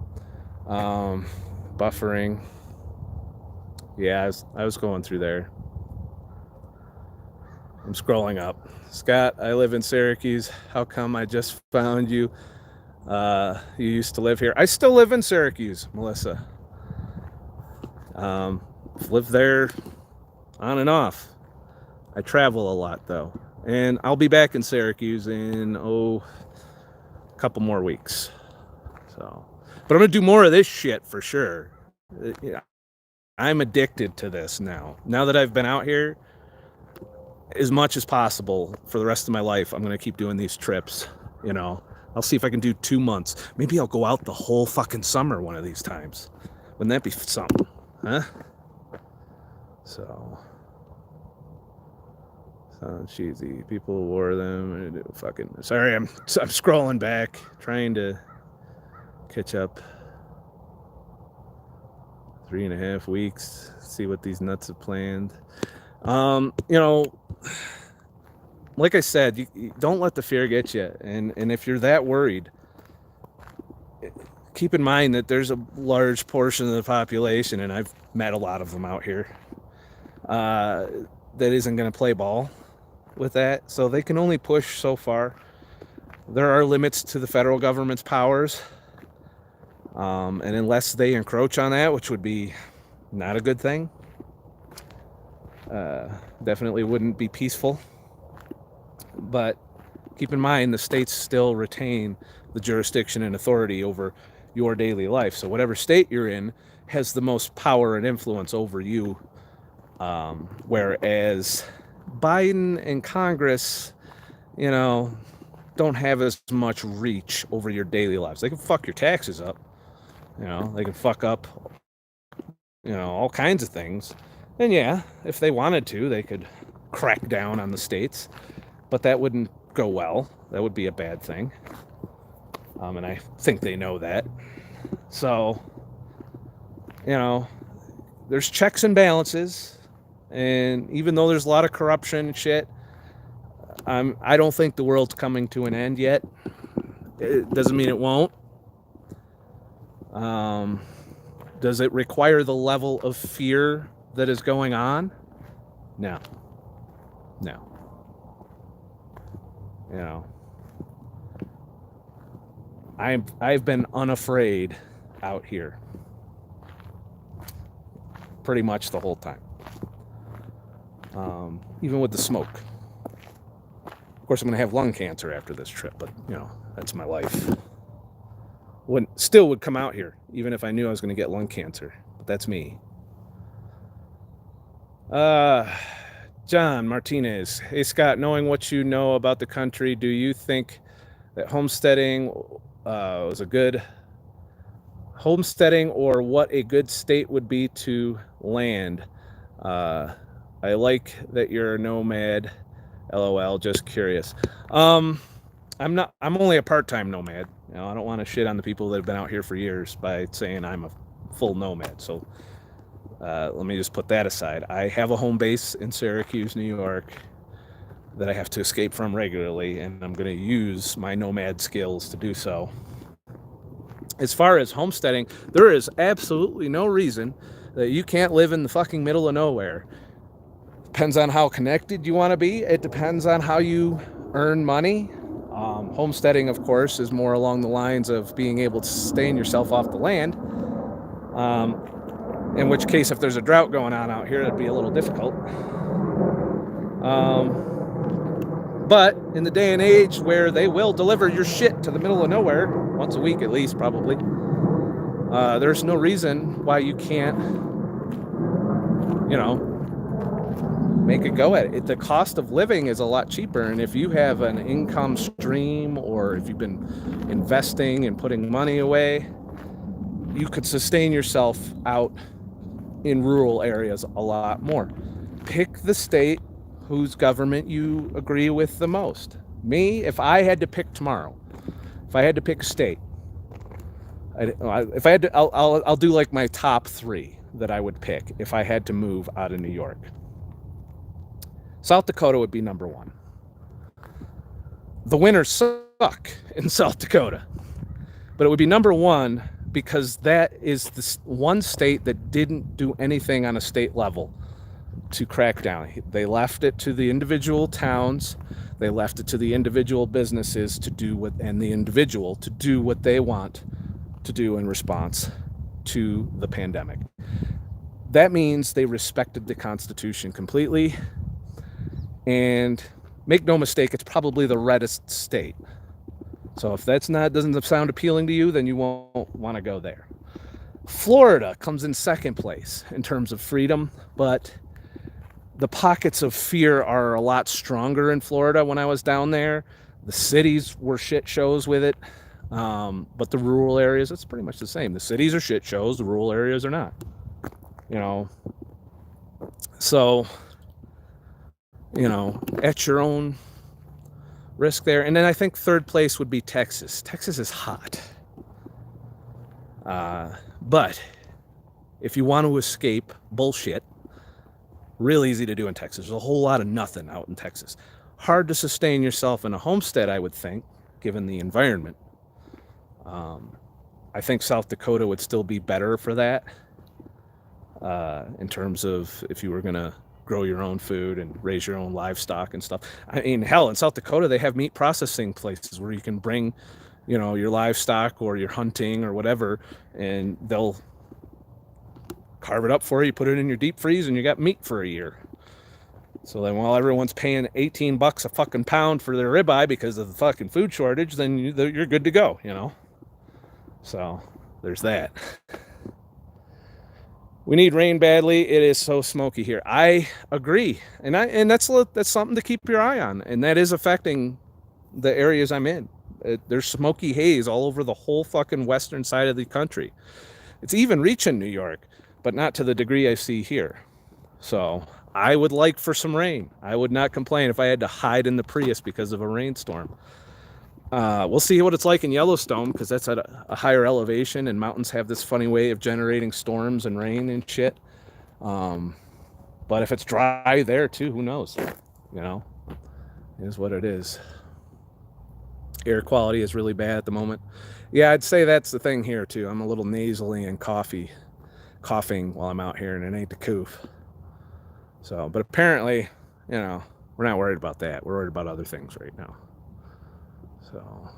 Buffering. Yeah, I was going through there. I'm scrolling up. Scott, I live in Syracuse. How come I just found you? You used to live here. I still live in Syracuse, Melissa. Lived there on and off. I travel a lot though. And I'll be back in Syracuse in a couple more weeks. So, but I'm gonna do more of this shit for sure. Yeah, I'm addicted to this now. Now that I've been out here, as much as possible for the rest of my life, I'm gonna keep doing these trips. You know, I'll see if I can do 2 months. Maybe I'll go out the whole fucking summer one of these times. Wouldn't that be something, huh? So cheesy. People wore them. Fucking sorry, I'm scrolling back, trying to catch up. 3.5 weeks. See what these nuts have planned. You know, like I said, you don't let the fear get you. And if you're that worried, keep in mind that there's a large portion of the population, and I've met a lot of them out here, that isn't going to play ball with that. So they can only push so far. There are limits to the federal government's powers. And unless they encroach on that, which would be not a good thing, definitely wouldn't be peaceful. But keep in mind, the states still retain the jurisdiction and authority over your daily life. So whatever state you're in has the most power and influence over you. Whereas Biden and Congress, don't have as much reach over your daily lives. They can fuck your taxes up. They can fuck up, all kinds of things. And yeah, if they wanted to, they could crack down on the states. But that wouldn't go well. That would be a bad thing. And I think they know that. So, there's checks and balances. And even though there's a lot of corruption and shit, I don't think the world's coming to an end yet. It doesn't mean it won't. Does it require the level of fear that is going on? No. I've been unafraid out here pretty much the whole time. Even with the smoke. Of course, I'm going to have lung cancer after this trip, but, that's my life. Still would come out here, even if I knew I was going to get lung cancer. But that's me. John Martinez. Hey, Scott, knowing what you know about the country, do you think that homesteading was a good homesteading, or what a good state would be to land? I like that you're a nomad. LOL, just curious. I'm only a part-time nomad. I don't want to shit on the people that have been out here for years by saying I'm a full nomad. So let me just put that aside. I have a home base in Syracuse, New York that I have to escape from regularly, and I'm going to use my nomad skills to do so. As far as homesteading, there is absolutely no reason that you can't live in the fucking middle of nowhere. Depends on how connected you want to be. It depends on how you earn money. Homesteading, of course, is more along the lines of being able to sustain yourself off the land. In which case, if there's a drought going on out here, it'd be a little difficult. But in the day and age where they will deliver your shit to the middle of nowhere, once a week at least, probably, there's no reason why you can't, make a go at it. The cost of living is a lot cheaper, and if you have an income stream, or if you've been investing and putting money away, you could sustain yourself out in rural areas a lot more. Pick the state whose government you agree with the most. Me, if I had to pick tomorrow, if I had to pick a state, I'll do like my top 3 that I would pick if I had to move out of New York. South Dakota would be number 1. The winters suck in South Dakota, but it would be number 1 because that is the one state that didn't do anything on a state level to crack down. They left it to the individual towns. They left it to the individual businesses to do what they want to do in response to the pandemic. That means they respected the Constitution completely. And make no mistake, it's probably the reddest state. So if doesn't sound appealing to you, then you won't want to go there. Florida comes in second place in terms of freedom, but the pockets of fear are a lot stronger in Florida when I was down there. The cities were shit shows with it. But the rural areas, it's pretty much the same. The cities are shit shows, the rural areas are not. So, at your own risk there. And then I think third place would be Texas. Texas is hot. But if you want to escape bullshit, real easy to do in Texas. There's a whole lot of nothing out in Texas. hard to sustain yourself in a homestead, I would think, given the environment. I think South Dakota would still be better for that, in terms of if you were going to grow your own food and raise your own livestock and stuff. I mean, hell, in South Dakota, they have meat processing places where you can bring, your livestock or your hunting or whatever, and they'll carve it up for you, put it in your deep freeze, and you got meat for a year. So then while everyone's paying $18 a fucking pound for their ribeye because of the fucking food shortage, then you're good to go, So there's that. We need rain badly. It is so smoky here. I agree. And that's something to keep your eye on. And that is affecting the areas I'm in. There's smoky haze all over the whole fucking western side of the country. It's even reaching New York, but not to the degree I see here. So I would like for some rain. I would not complain if I had to hide in the Prius because of a rainstorm. We'll see what it's like in Yellowstone, because that's at a higher elevation, and mountains have this funny way of generating storms and rain and shit. But if it's dry there too, who knows? It is what it is. Air quality is really bad at the moment. Yeah, I'd say that's the thing here too. I'm a little nasally and coughing while I'm out here, and it ain't the coof. So, but apparently, we're not worried about that. We're worried about other things right now. So,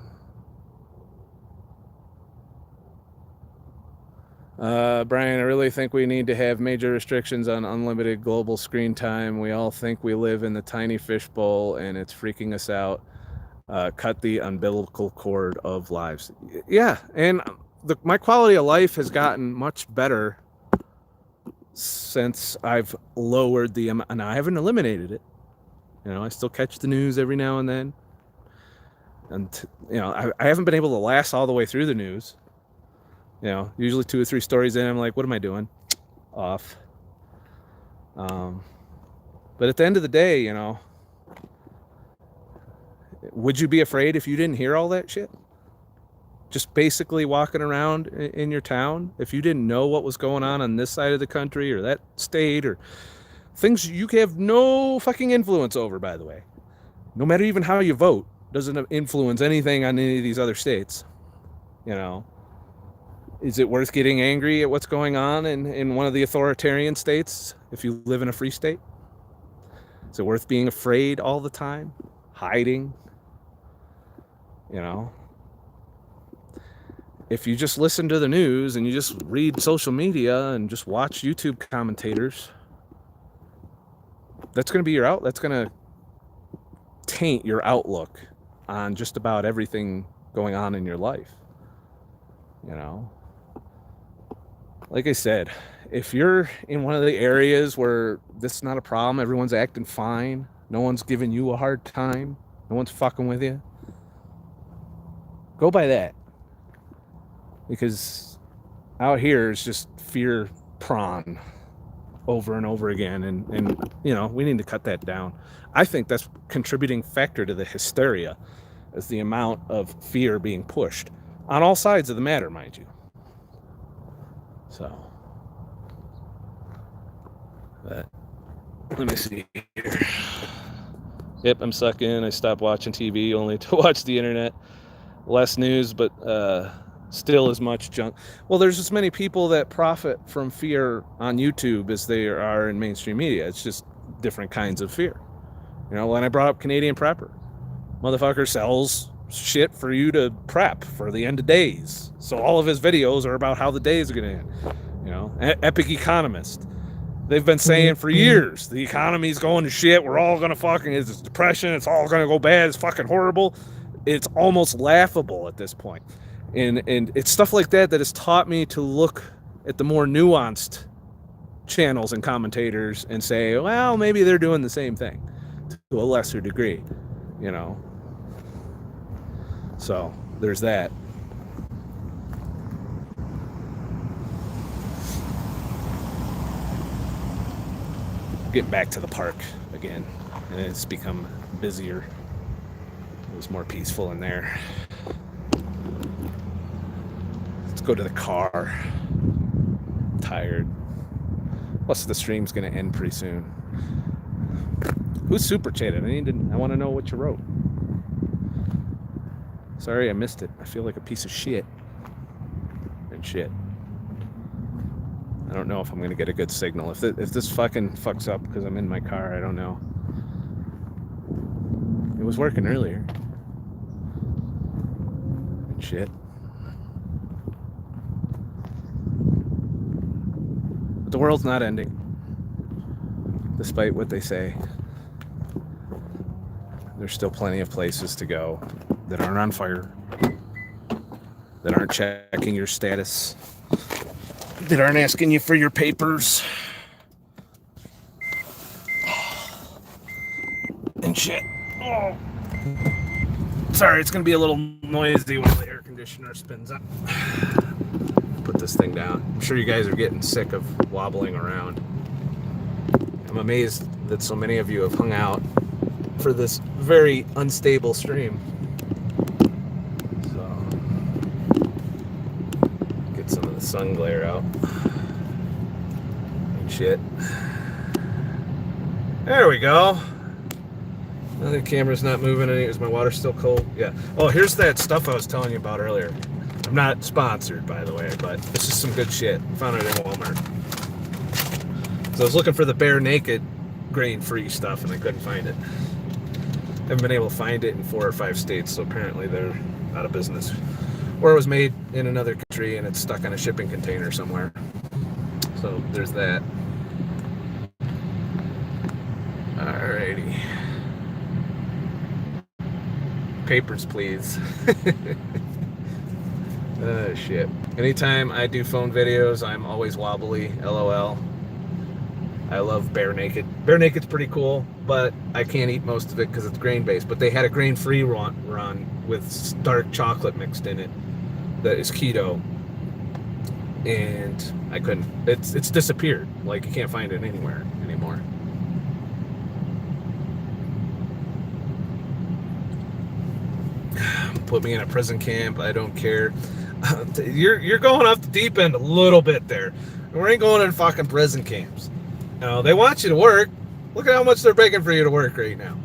Brian, I really think we need to have major restrictions on unlimited global screen time. We all think we live in the tiny fishbowl, and it's freaking us out. Cut the umbilical cord of lives. Yeah, and my quality of life has gotten much better since I've lowered the amount, and I haven't eliminated it. I still catch the news every now and then. And, I haven't been able to last all the way through the news. Usually 2 or 3 stories in, I'm like, what am I doing? Off. But at the end of the day, would you be afraid if you didn't hear all that shit? Just basically walking around in your town, if you didn't know what was going on this side of the country or that state, or things you have no fucking influence over, by the way. No matter even how you vote, doesn't influence anything on any of these other states. Is it worth getting angry at what's going on in one of the authoritarian states if you live in a free state? Is it worth being afraid all the time? Hiding? If you just listen to the news and you just read social media and just watch YouTube commentators, that's going to be that's going to taint your outlook on just about everything going on in your life. Like I said, if you're in one of the areas where this is not a problem, everyone's acting fine, no one's giving you a hard time, no one's fucking with you, go by that. Because out here is just fear prawn over and over again, and we need to cut that down. I think that's contributing factor to the hysteria, is the amount of fear being pushed on all sides of the matter, mind you. So, but let me see here. Yep, I'm sucking. I stopped watching TV only to watch the internet. Less news, but still as much junk. Well, there's as many people that profit from fear on YouTube as there are in mainstream media. It's just different kinds of fear. When I brought up Canadian Prepper, motherfucker sells shit for you to prep for the end of days. So all of his videos are about how the days are going to end. Epic Economist. They've been saying for years, the economy's going to shit. We're all going to fucking, it's depression. It's all going to go bad. It's fucking horrible. It's almost laughable at this point. And it's stuff like that has taught me to look at the more nuanced channels and commentators and say, well, maybe they're doing the same thing to a lesser degree, So there's that. Getting back to the park again, and it's become busier. It was more peaceful in there. Let's go to the car. I'm tired. Plus the stream's gonna end pretty soon. Who's super chatted? I want to know what you wrote. Sorry, I missed it. I feel like a piece of shit. And shit. I don't know if I'm going to get a good signal. If this fucking fucks up because I'm in my car, I don't know. It was working earlier. And shit. But the world's not ending. Despite what they say. There's still plenty of places to go that aren't on fire, that aren't checking your status, that aren't asking you for your papers, and shit. Oh. Sorry, it's gonna be a little noisy when the air conditioner spins up. Put this thing down. I'm sure you guys are getting sick of wobbling around. I'm amazed that so many of you have hung out for this very unstable stream. So, get some of the sun glare out. And shit. There we go. Now the camera's not moving any. Is my water still cold? Yeah. Oh, here's that stuff I was telling you about earlier. I'm not sponsored, by the way, but this is some good shit. I found it in Walmart. So I was looking for the bare naked grain-free stuff and I couldn't find it. Haven't been able to find it in 4 or 5 states, so apparently they're out of business. Or it was made in another country and it's stuck on a shipping container somewhere. So there's that. Alrighty. Papers, please. Oh, shit. Anytime I do phone videos, I'm always wobbly, LOL. I love Bare Naked. Bare Naked's pretty cool, but I can't eat most of it because it's grain-based. But they had a grain-free run with dark chocolate mixed in it that is keto. And I couldn't. It's disappeared. Like, you can't find it anywhere anymore. Put me in a prison camp. I don't care. You're going off the deep end a little bit there. We ain't going in fucking prison camps. No, they want you to work. Look at how much they're begging for you to work right now.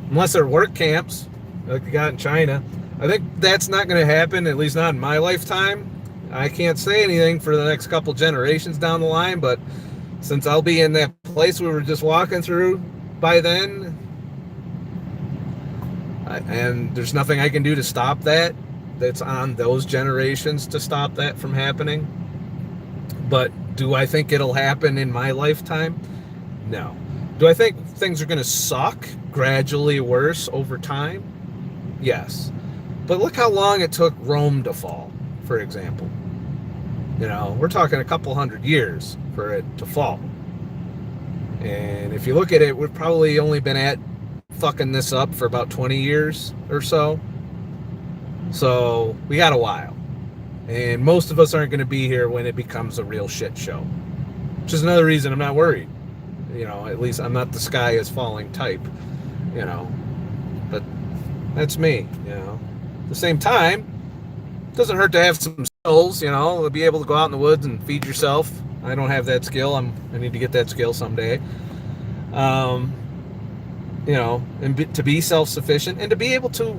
Unless they're work camps, like you got in China. I think that's not going to happen, at least not in my lifetime. I can't say anything for the next couple generations down the line, but since I'll be in that place we were just walking through by then, and there's nothing I can do to stop that. That's on those generations to stop that from happening. But do I think it'll happen in my lifetime? No. Do I think things are going to suck gradually worse over time? Yes. But look how long it took Rome to fall, for example. You know, we're talking a couple hundred years for it to fall. And if you look at it, we've probably only been at fucking this up for about 20 years or so. So we got a while. And most of us aren't going to be here when it becomes a real shit show. Which is another reason I'm not worried. You know, at least I'm not the sky is falling type. You know. But that's me, you know. At the same time, it doesn't hurt to have some skills, you know. To be able to go out in the woods and feed yourself. I don't have that skill. I need to get that skill someday. You know, and to be self-sufficient and to be able to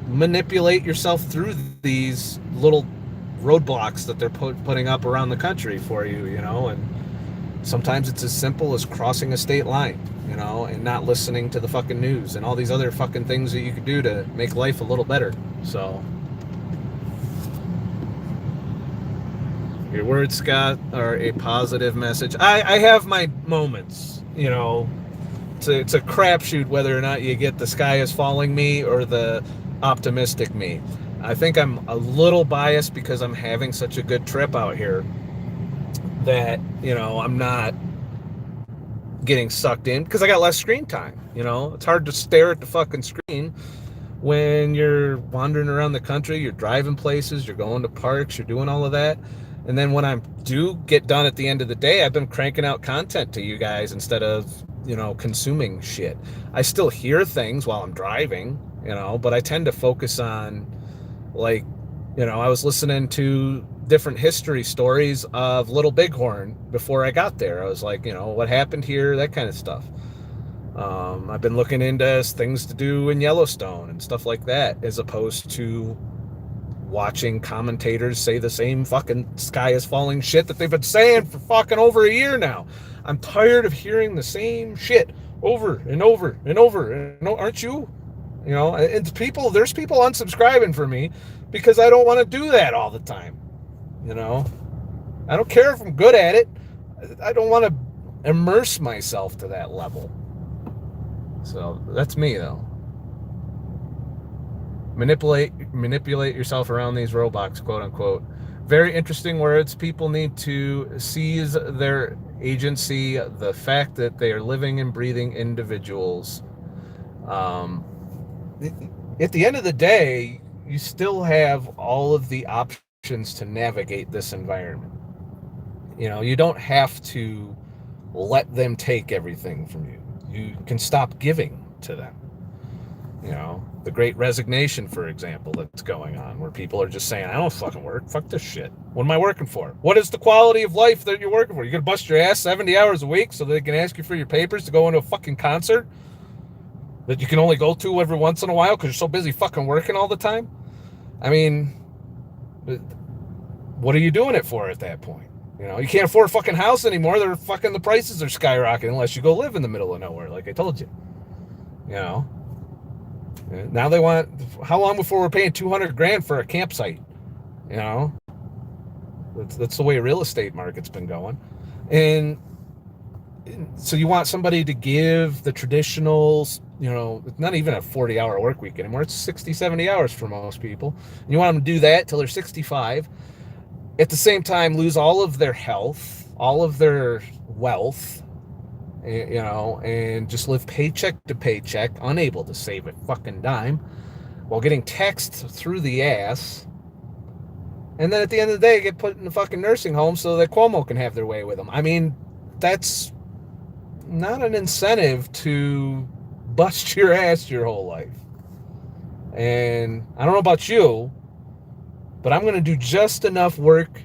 manipulate yourself through these little roadblocks that they're putting up around the country for you, you know. And sometimes it's as simple as crossing a state line, you know, and not listening to the fucking news and all these other fucking things that you could do to make life a little better. So your words, Scott, are a positive message. I have my moments, you know. It's a crapshoot whether or not you get the sky is falling me or the optimistic me. I think I'm a little biased because I'm having such a good trip out here that, you know, I'm not getting sucked in because I got less screen time. You know, it's hard to stare at the fucking screen when you're wandering around the country, you're driving places, you're going to parks, you're doing all of that. And then when I do get done at the end of the day, I've been cranking out content to you guys instead of, you know, consuming shit. I still hear things while I'm driving, you know, but I tend to focus on, like, you know, I was listening to different history stories of Little Bighorn before I got there. I was like, you know, what happened here, that kind of stuff. I've been looking into things to do in Yellowstone and stuff like that, as opposed to watching commentators say the same fucking sky is falling shit that they've been saying for fucking over a year now. I'm tired of hearing the same shit over and over and over. And aren't you? You know, and there's people unsubscribing for me because I don't want to do that all the time. You know, I don't care if I'm good at it. I don't want to immerse myself to that level. So that's me, though. Manipulate yourself around these robots, quote unquote. Very interesting words. People need to seize their agency, the fact that they are living and breathing individuals. At the end of the day, you still have all of the options to navigate this environment. You know, you don't have to let them take everything from you. You can stop giving to them. You know, the Great Resignation, for example, that's going on, where people are just saying, I don't fucking work. Fuck this shit. What am I working for? What is the quality of life that you're working for? You're going to bust your ass 70 hours a week so they can ask you for your papers to go into a fucking concert that you can only go to every once in a while because you're so busy fucking working all the time? I mean, what are you doing it for at that point? You know, you can't afford a fucking house anymore. The prices are skyrocketing unless you go live in the middle of nowhere, like I told you. You know? Now they want, how long before we're paying $200,000 for a campsite? You know, that's the way real estate market's been going. And so you want somebody to give the traditional, you know, it's not even a 40-hour work week anymore. It's 60, 70 hours for most people. And you want them to do that till they're 65. At the same time, lose all of their health, all of their wealth, you know, and just live paycheck to paycheck, unable to save a fucking dime, while getting taxed through the ass. And then at the end of the day, get put in a fucking nursing home so that Cuomo can have their way with them. I mean, that's not an incentive to bust your ass your whole life. And I don't know about you, but I'm going to do just enough work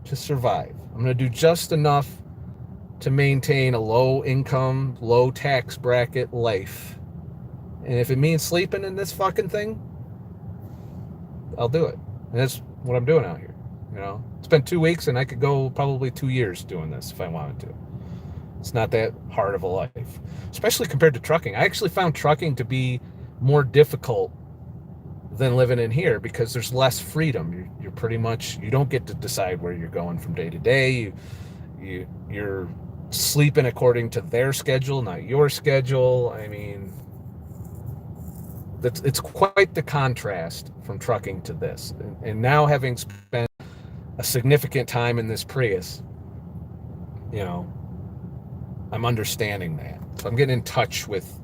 to survive. I'm going to do just enough to maintain a low income, low tax bracket life. And if it means sleeping in this fucking thing, I'll do it. And that's what I'm doing out here. You know, it's been 2 weeks and I could go probably 2 years doing this if I wanted to. It's not that hard of a life, especially compared to trucking. I actually found trucking to be more difficult than living in here because there's less freedom. You're pretty much, you don't get to decide where you're going from day to day. You're sleeping according to their schedule, not your schedule. I mean, it's quite the contrast from trucking to this. And now, having spent a significant time in this Prius, you know, I'm understanding that. So I'm getting in touch with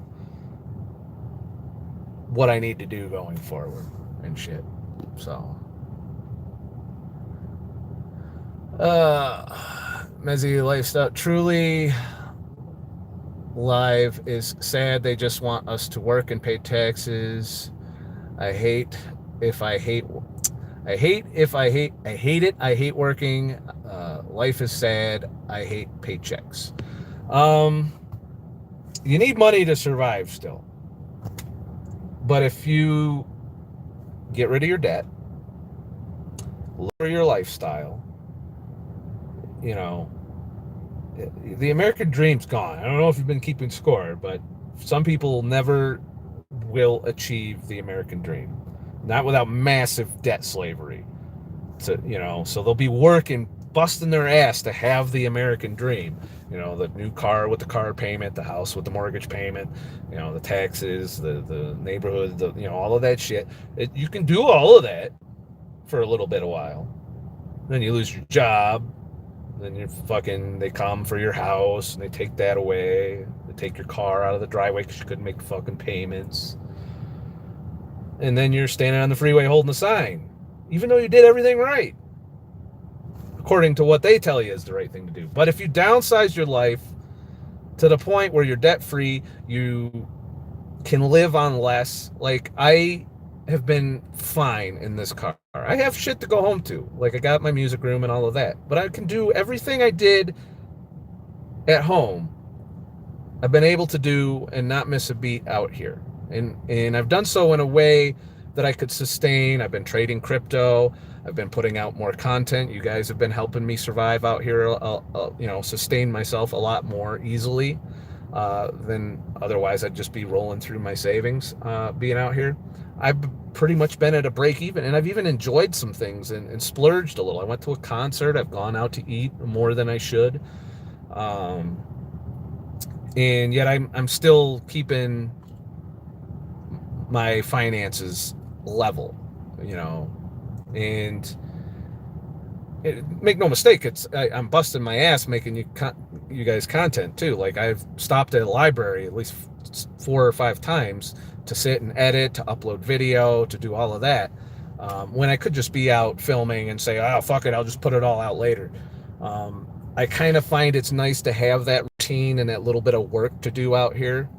what I need to do going forward and shit. So Mezzy Lifestyle, truly live is sad. They just want us to work and pay taxes. I hate it. I hate working. Life is sad. I hate paychecks. You need money to survive still. But if you get rid of your debt, lower your lifestyle, you know, the American dream's gone. I don't know if you've been keeping score, but some people never will achieve the American dream. Not without massive debt slavery. You know, so they'll be working, busting their ass to have the American dream. You know, the new car with the car payment, the house with the mortgage payment, you know, the taxes, the neighborhood, you know, all of that shit. You can do all of that for a little bit of while. Then you lose your job. Then they come for your house and they take that away. They take your car out of the driveway because you couldn't make the fucking payments. And then you're standing on the freeway holding a sign, even though you did everything right, according to what they tell you is the right thing to do. But if you downsize your life to the point where you're debt-free, you can live on less. Like, I have been fine in this car. I have shit to go home to. Like, I got my music room and all of that. But I can do everything I did at home I've been able to do and not miss a beat out here. And I've done so in a way that I could sustain. I've been trading crypto. I've been putting out more content. You guys have been helping me survive out here, sustain myself a lot more easily than otherwise I'd just be rolling through my savings being out here. I've pretty much been at a break even, and I've even enjoyed some things and splurged a little. I went to a concert. I've gone out to eat more than I should. And yet I'm still keeping my finances level, and make no mistake, I'm busting my ass making you guys content too. Like, I've stopped at a library at least 4 or 5 times to sit and edit, to upload video, to do all of that, when I could just be out filming and say, oh, fuck it, I'll just put it all out later. I kind of find it's nice to have that routine and that little bit of work to do out here.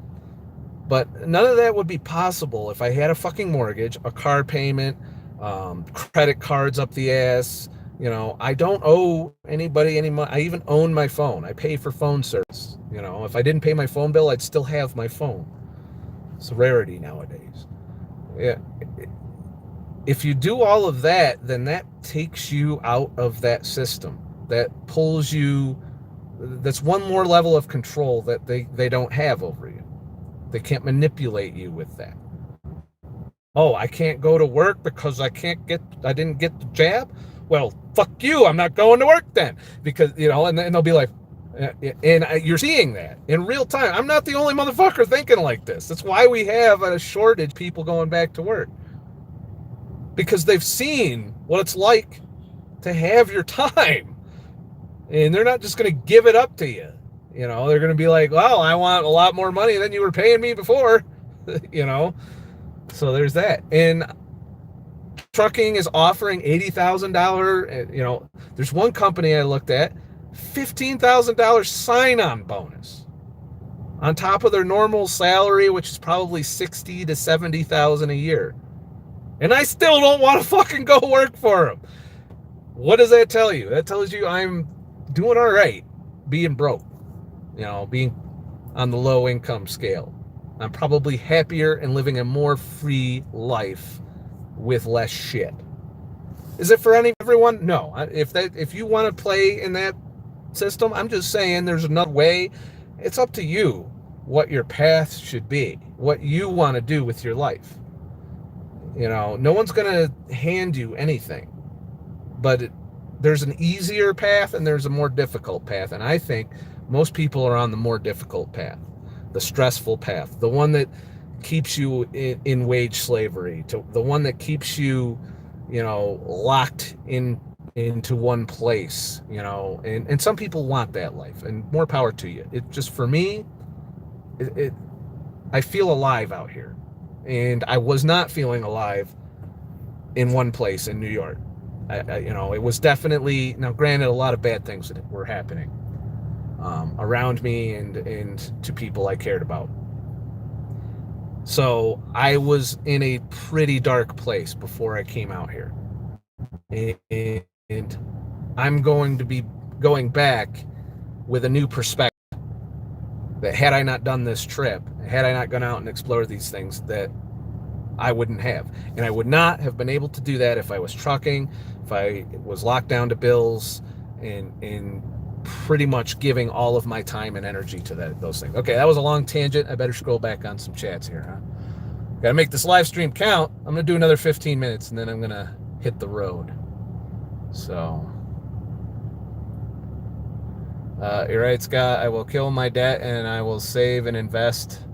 But none of that would be possible if I had a fucking mortgage, a car payment, credit cards up the ass. I don't owe anybody any money. I even own my phone. I pay for phone service. If I didn't pay my phone bill, I'd still have my phone. It's a rarity nowadays. Yeah. If you do all of that, then that takes you out of that system. That pulls you, that's one more level of control that they don't have over you. They can't manipulate you with that. Oh, I can't go to work because I didn't get the jab? Well, fuck you, I'm not going to work then. Because, and they'll be like, and you're seeing that in real time. I'm not the only motherfucker thinking like this. That's why we have a shortage of people going back to work. Because they've seen what it's like to have your time. And they're not just going to give it up to you. They're going to be like, well, I want a lot more money than you were paying me before. So there's that. And trucking is offering $80,000. There's one company I looked at, $15,000 sign-on bonus on top of their normal salary, which is probably $60,000 to $70,000 a year. And I still don't want to fucking go work for them. What does that tell you? That tells you I'm doing all right being broke, being on the low income scale. I'm probably happier and living a more free life with less shit. Is it for everyone? No. If you want to play in that system, I'm just saying there's another way. It's up to you what your path should be, what you want to do with your life. No one's going to hand you anything, but there's an easier path and there's a more difficult path. And I think most people are on the more difficult path, the stressful path, the one that keeps you in wage slavery, the one that keeps you, locked into one place, and some people want that life, and more power to you. It just, for me, I feel alive out here, and I was not feeling alive in one place in New York. It was definitely, now granted, a lot of bad things that were happening around me and to people I cared about. So I was in a pretty dark place before I came out here. And I'm going to be going back with a new perspective. That had I not done this trip, had I not gone out and explored these things, that I wouldn't have. And I would not have been able to do that if I was trucking, if I was locked down to bills, and pretty much giving all of my time and energy to those things. Okay, that was a long tangent. I better scroll back on some chats here, huh? Gotta make this live stream count. I'm gonna do another 15 minutes and then I'm gonna hit the road. So, you're right, Scott. I will kill my debt and I will save and invest.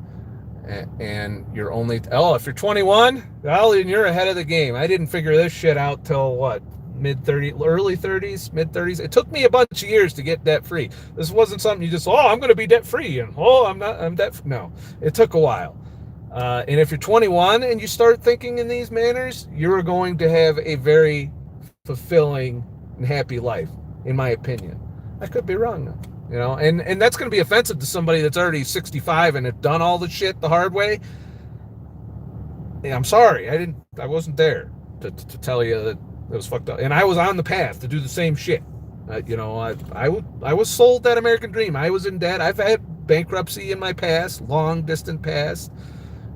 And you're only, if you're 21, well, then you're ahead of the game. I didn't figure this shit out till what? Early 30s, mid 30s. It took me a bunch of years to get debt free. This wasn't something you just, I'm going to be debt free, and I'm debt free. No, it took a while. And if you're 21 and you start thinking in these manners, you're going to have a very fulfilling and happy life, in my opinion. I could be wrong though, and that's going to be offensive to somebody that's already 65 and have done all the shit the hard way. And I'm sorry, I wasn't there to tell you that it was fucked up. And I was on the path to do the same shit. I was sold that American dream. I was in debt. I've had bankruptcy in my past, long distant past,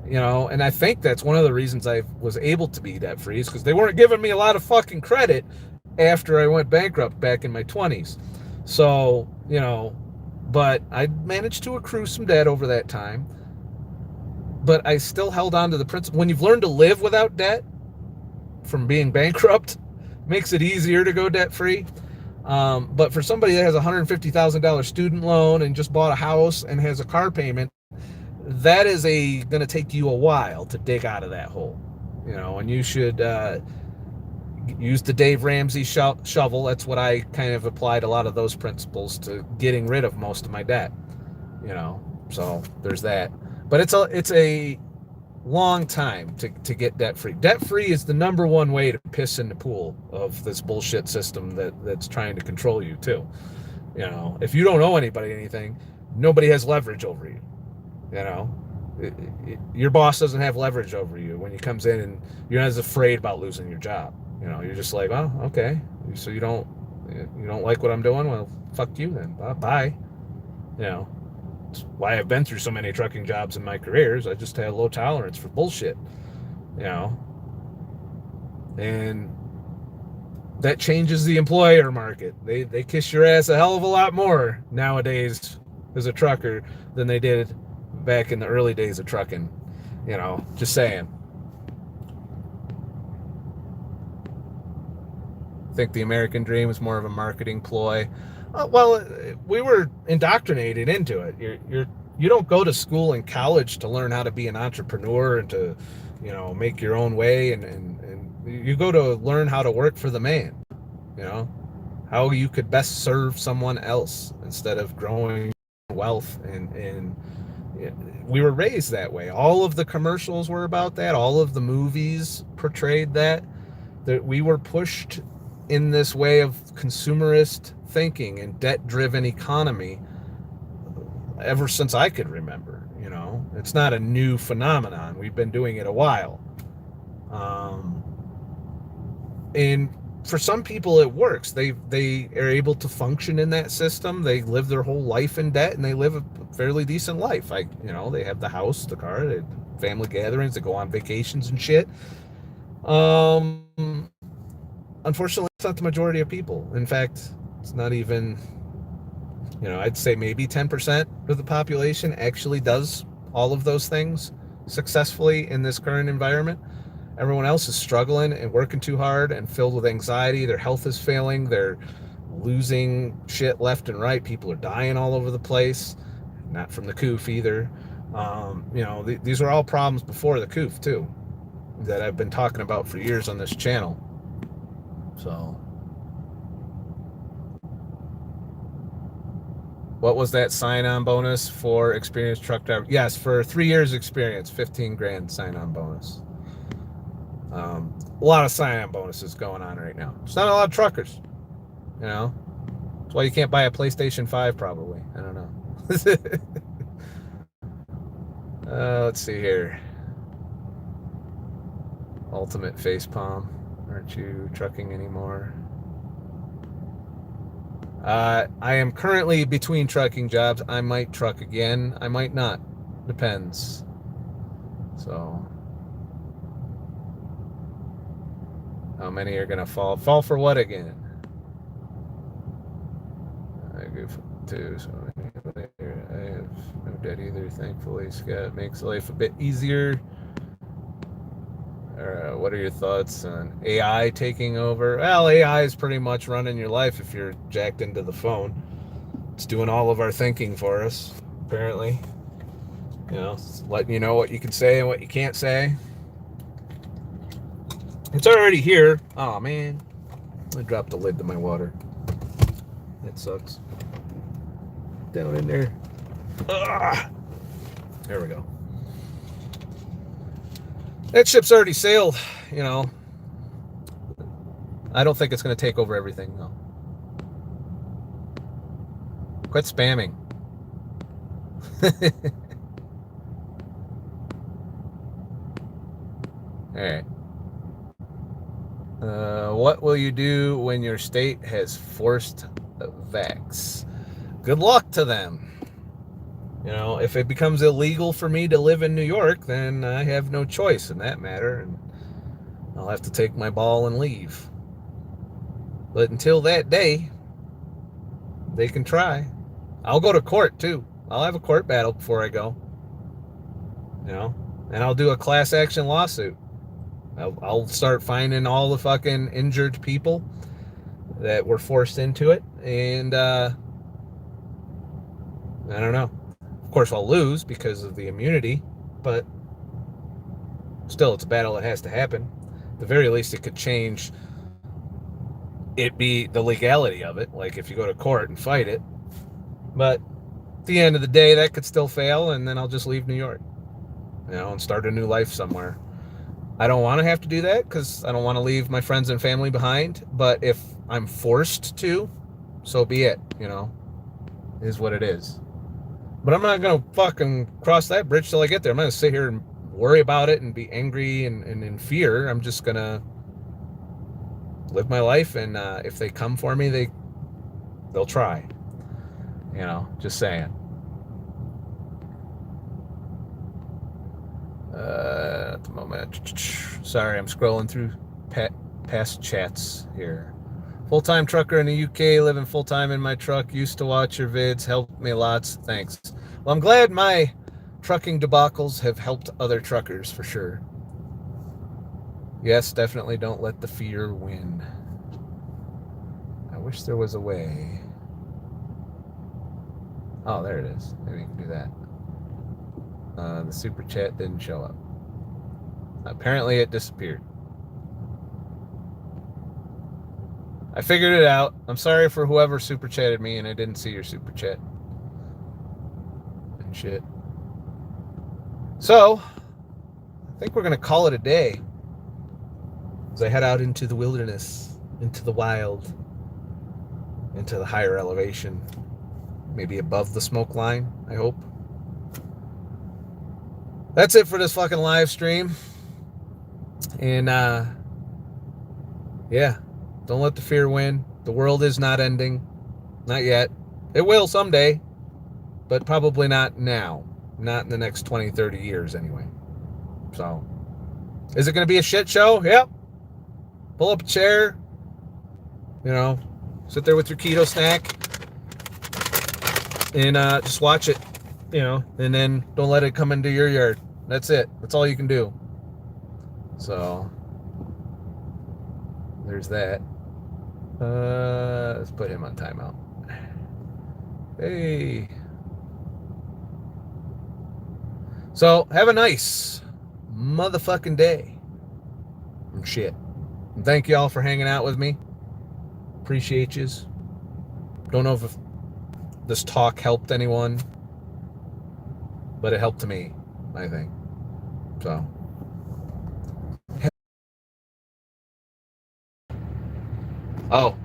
and I think that's one of the reasons I was able to be debt free is because they weren't giving me a lot of fucking credit after I went bankrupt back in my 20s. So, but I managed to accrue some debt over that time. But I still held on to the principle. When you've learned to live without debt from being bankrupt, makes it easier to go debt free. But for somebody that has a $150,000 student loan and just bought a house and has a car payment, that is going to take you a while to dig out of that hole, and you should use the Dave Ramsey shovel. That's what I kind of applied a lot of those principles to getting rid of most of my debt, so there's that. But it's a long time to get debt free. Debt free is the number one way to piss in the pool of this bullshit system that's trying to control you too. If you don't owe anybody anything, nobody has leverage over you. Your boss doesn't have leverage over you when he comes in, and you're not as afraid about losing your job. You're just like, oh, okay. So you don't like what I'm doing? Well, fuck you then. Bye. It's why I've been through so many trucking jobs in my careers. I just had low tolerance for bullshit. And that changes the employer market. They kiss your ass a hell of a lot more nowadays as a trucker than they did back in the early days of trucking. Just saying. I think the American dream is more of a marketing ploy. Well, we were indoctrinated into it. You don't go to school and college to learn how to be an entrepreneur and to, make your own way, and you go to learn how to work for the man. How you could best serve someone else instead of growing wealth, and we were raised that way. All of the commercials were about that. All of the movies portrayed that we were pushed in this way of consumerist thinking and debt-driven economy ever since I could remember. It's not a new phenomenon. We've been doing it a while. And for some people it works. They are able to function in that system. They live their whole life in debt, and they live a fairly decent life. They have the house, the car, they have family gatherings, they go on vacations and shit. Unfortunately, it's not the majority of people. In fact, it's not even, I'd say maybe 10% of the population actually does all of those things successfully in this current environment. Everyone else is struggling and working too hard and filled with anxiety. Their health is failing. They're losing shit left and right. People are dying all over the place. Not from the coof either. These are all problems before the coof too, that I've been talking about for years on this channel. So, what was that sign-on bonus for experienced truck driver? Yes, for 3 years experience, $15,000 sign-on bonus. A lot of sign-on bonuses going on right now. It's not a lot of truckers. That's why you can't buy a PlayStation 5 probably. I don't know. Let's see here. Ultimate facepalm. Aren't you trucking anymore? I am currently between trucking jobs. I might truck again. I might not. Depends. So, how many are gonna fall? Fall for what again? I go for two. So I have no debt either. Thankfully, Scott makes life a bit easier. What are your thoughts on AI taking over? Well, AI is pretty much running your life if you're jacked into the phone. It's doing all of our thinking for us, apparently. It's letting you know what you can say and what you can't say. It's already here. Oh, man. I dropped the lid to my water. That sucks. Down in there. Ugh. There we go. That ship's already sailed, I don't think it's going to take over everything, though. Quit spamming. Alright. What will you do when your state has forced vax? Good luck to them. You know, if it becomes illegal for me to live in New York, then I have no choice in that matter, and I'll have to take my ball and leave. But until that day, they can try. I'll go to court too. I'll have a court battle before I go. You know, and I'll do a class action lawsuit. I'll start finding all the fucking injured people that were forced into it, and I don't know. Of course, I'll lose because of the immunity, but still, it's a battle that has to happen. At the very least, it could change it be the legality of it, like if you go to court and fight it. But at the end of the day, that could still fail, and then I'll just leave New York, you know, and start a new life somewhere. I don't want to have to do that because I don't want to leave my friends and family behind, but if I'm forced to, so be it, you know, is what it is. But I'm not going to fucking cross that bridge till I get there. I'm not going to sit here and worry about it and be angry and in fear. I'm just going to live my life, and if they come for me, they'll try. You know, just saying. At the moment, sorry, I'm scrolling through past chats here. Full-time trucker in the UK, living full-time in my truck. Used to watch your vids, helped me lots. Thanks. Well, I'm glad my trucking debacles have helped other truckers for sure. Yes, definitely don't let the fear win. I wish there was a way. Oh, there it is. Maybe you can do that. The super chat didn't show up. Apparently it disappeared. I figured it out. I'm sorry for whoever super chatted me and I didn't see your super chat. And shit. So, I think we're going to call it a day. As I head out into the wilderness, into the wild, into the higher elevation. Maybe above the smoke line, I hope. That's it for this fucking live stream. And, yeah, don't let the fear win. The world is not ending. Not yet. It will someday, but probably not now. Not in the next 20, 30 years anyway. So, is it going to be a shit show? Yep. Pull up a chair. You know, sit there with your keto snack. And just watch it. You know, and then don't let it come into your yard. That's it. That's all you can do. So, there's that. Let's put him on timeout. Hey. So, have a nice motherfucking day. And shit. And thank you all for hanging out with me. Appreciate yous. Don't know if this talk helped anyone, but it helped me, I think. So. Oh.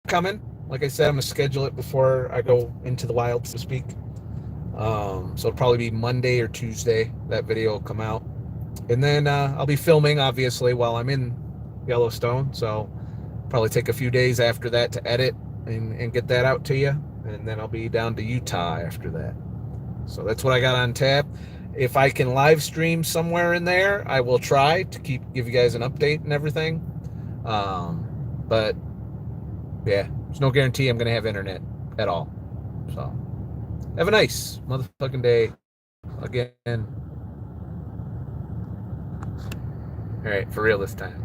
Coming. Like I said, I'm going to schedule it before I go into the wild, so to speak. So it'll probably be Monday or Tuesday. That video will come out. And then I'll be filming, obviously, while I'm in Yellowstone. So probably take a few days after that to edit and get that out to you. And then I'll be down to Utah after that. So that's what I got on tap. If I can live stream somewhere in there, I will try to give you guys an update and everything. But yeah, there's no guarantee I'm going to have internet at all. So have a nice motherfucking day again. All right, for real this time.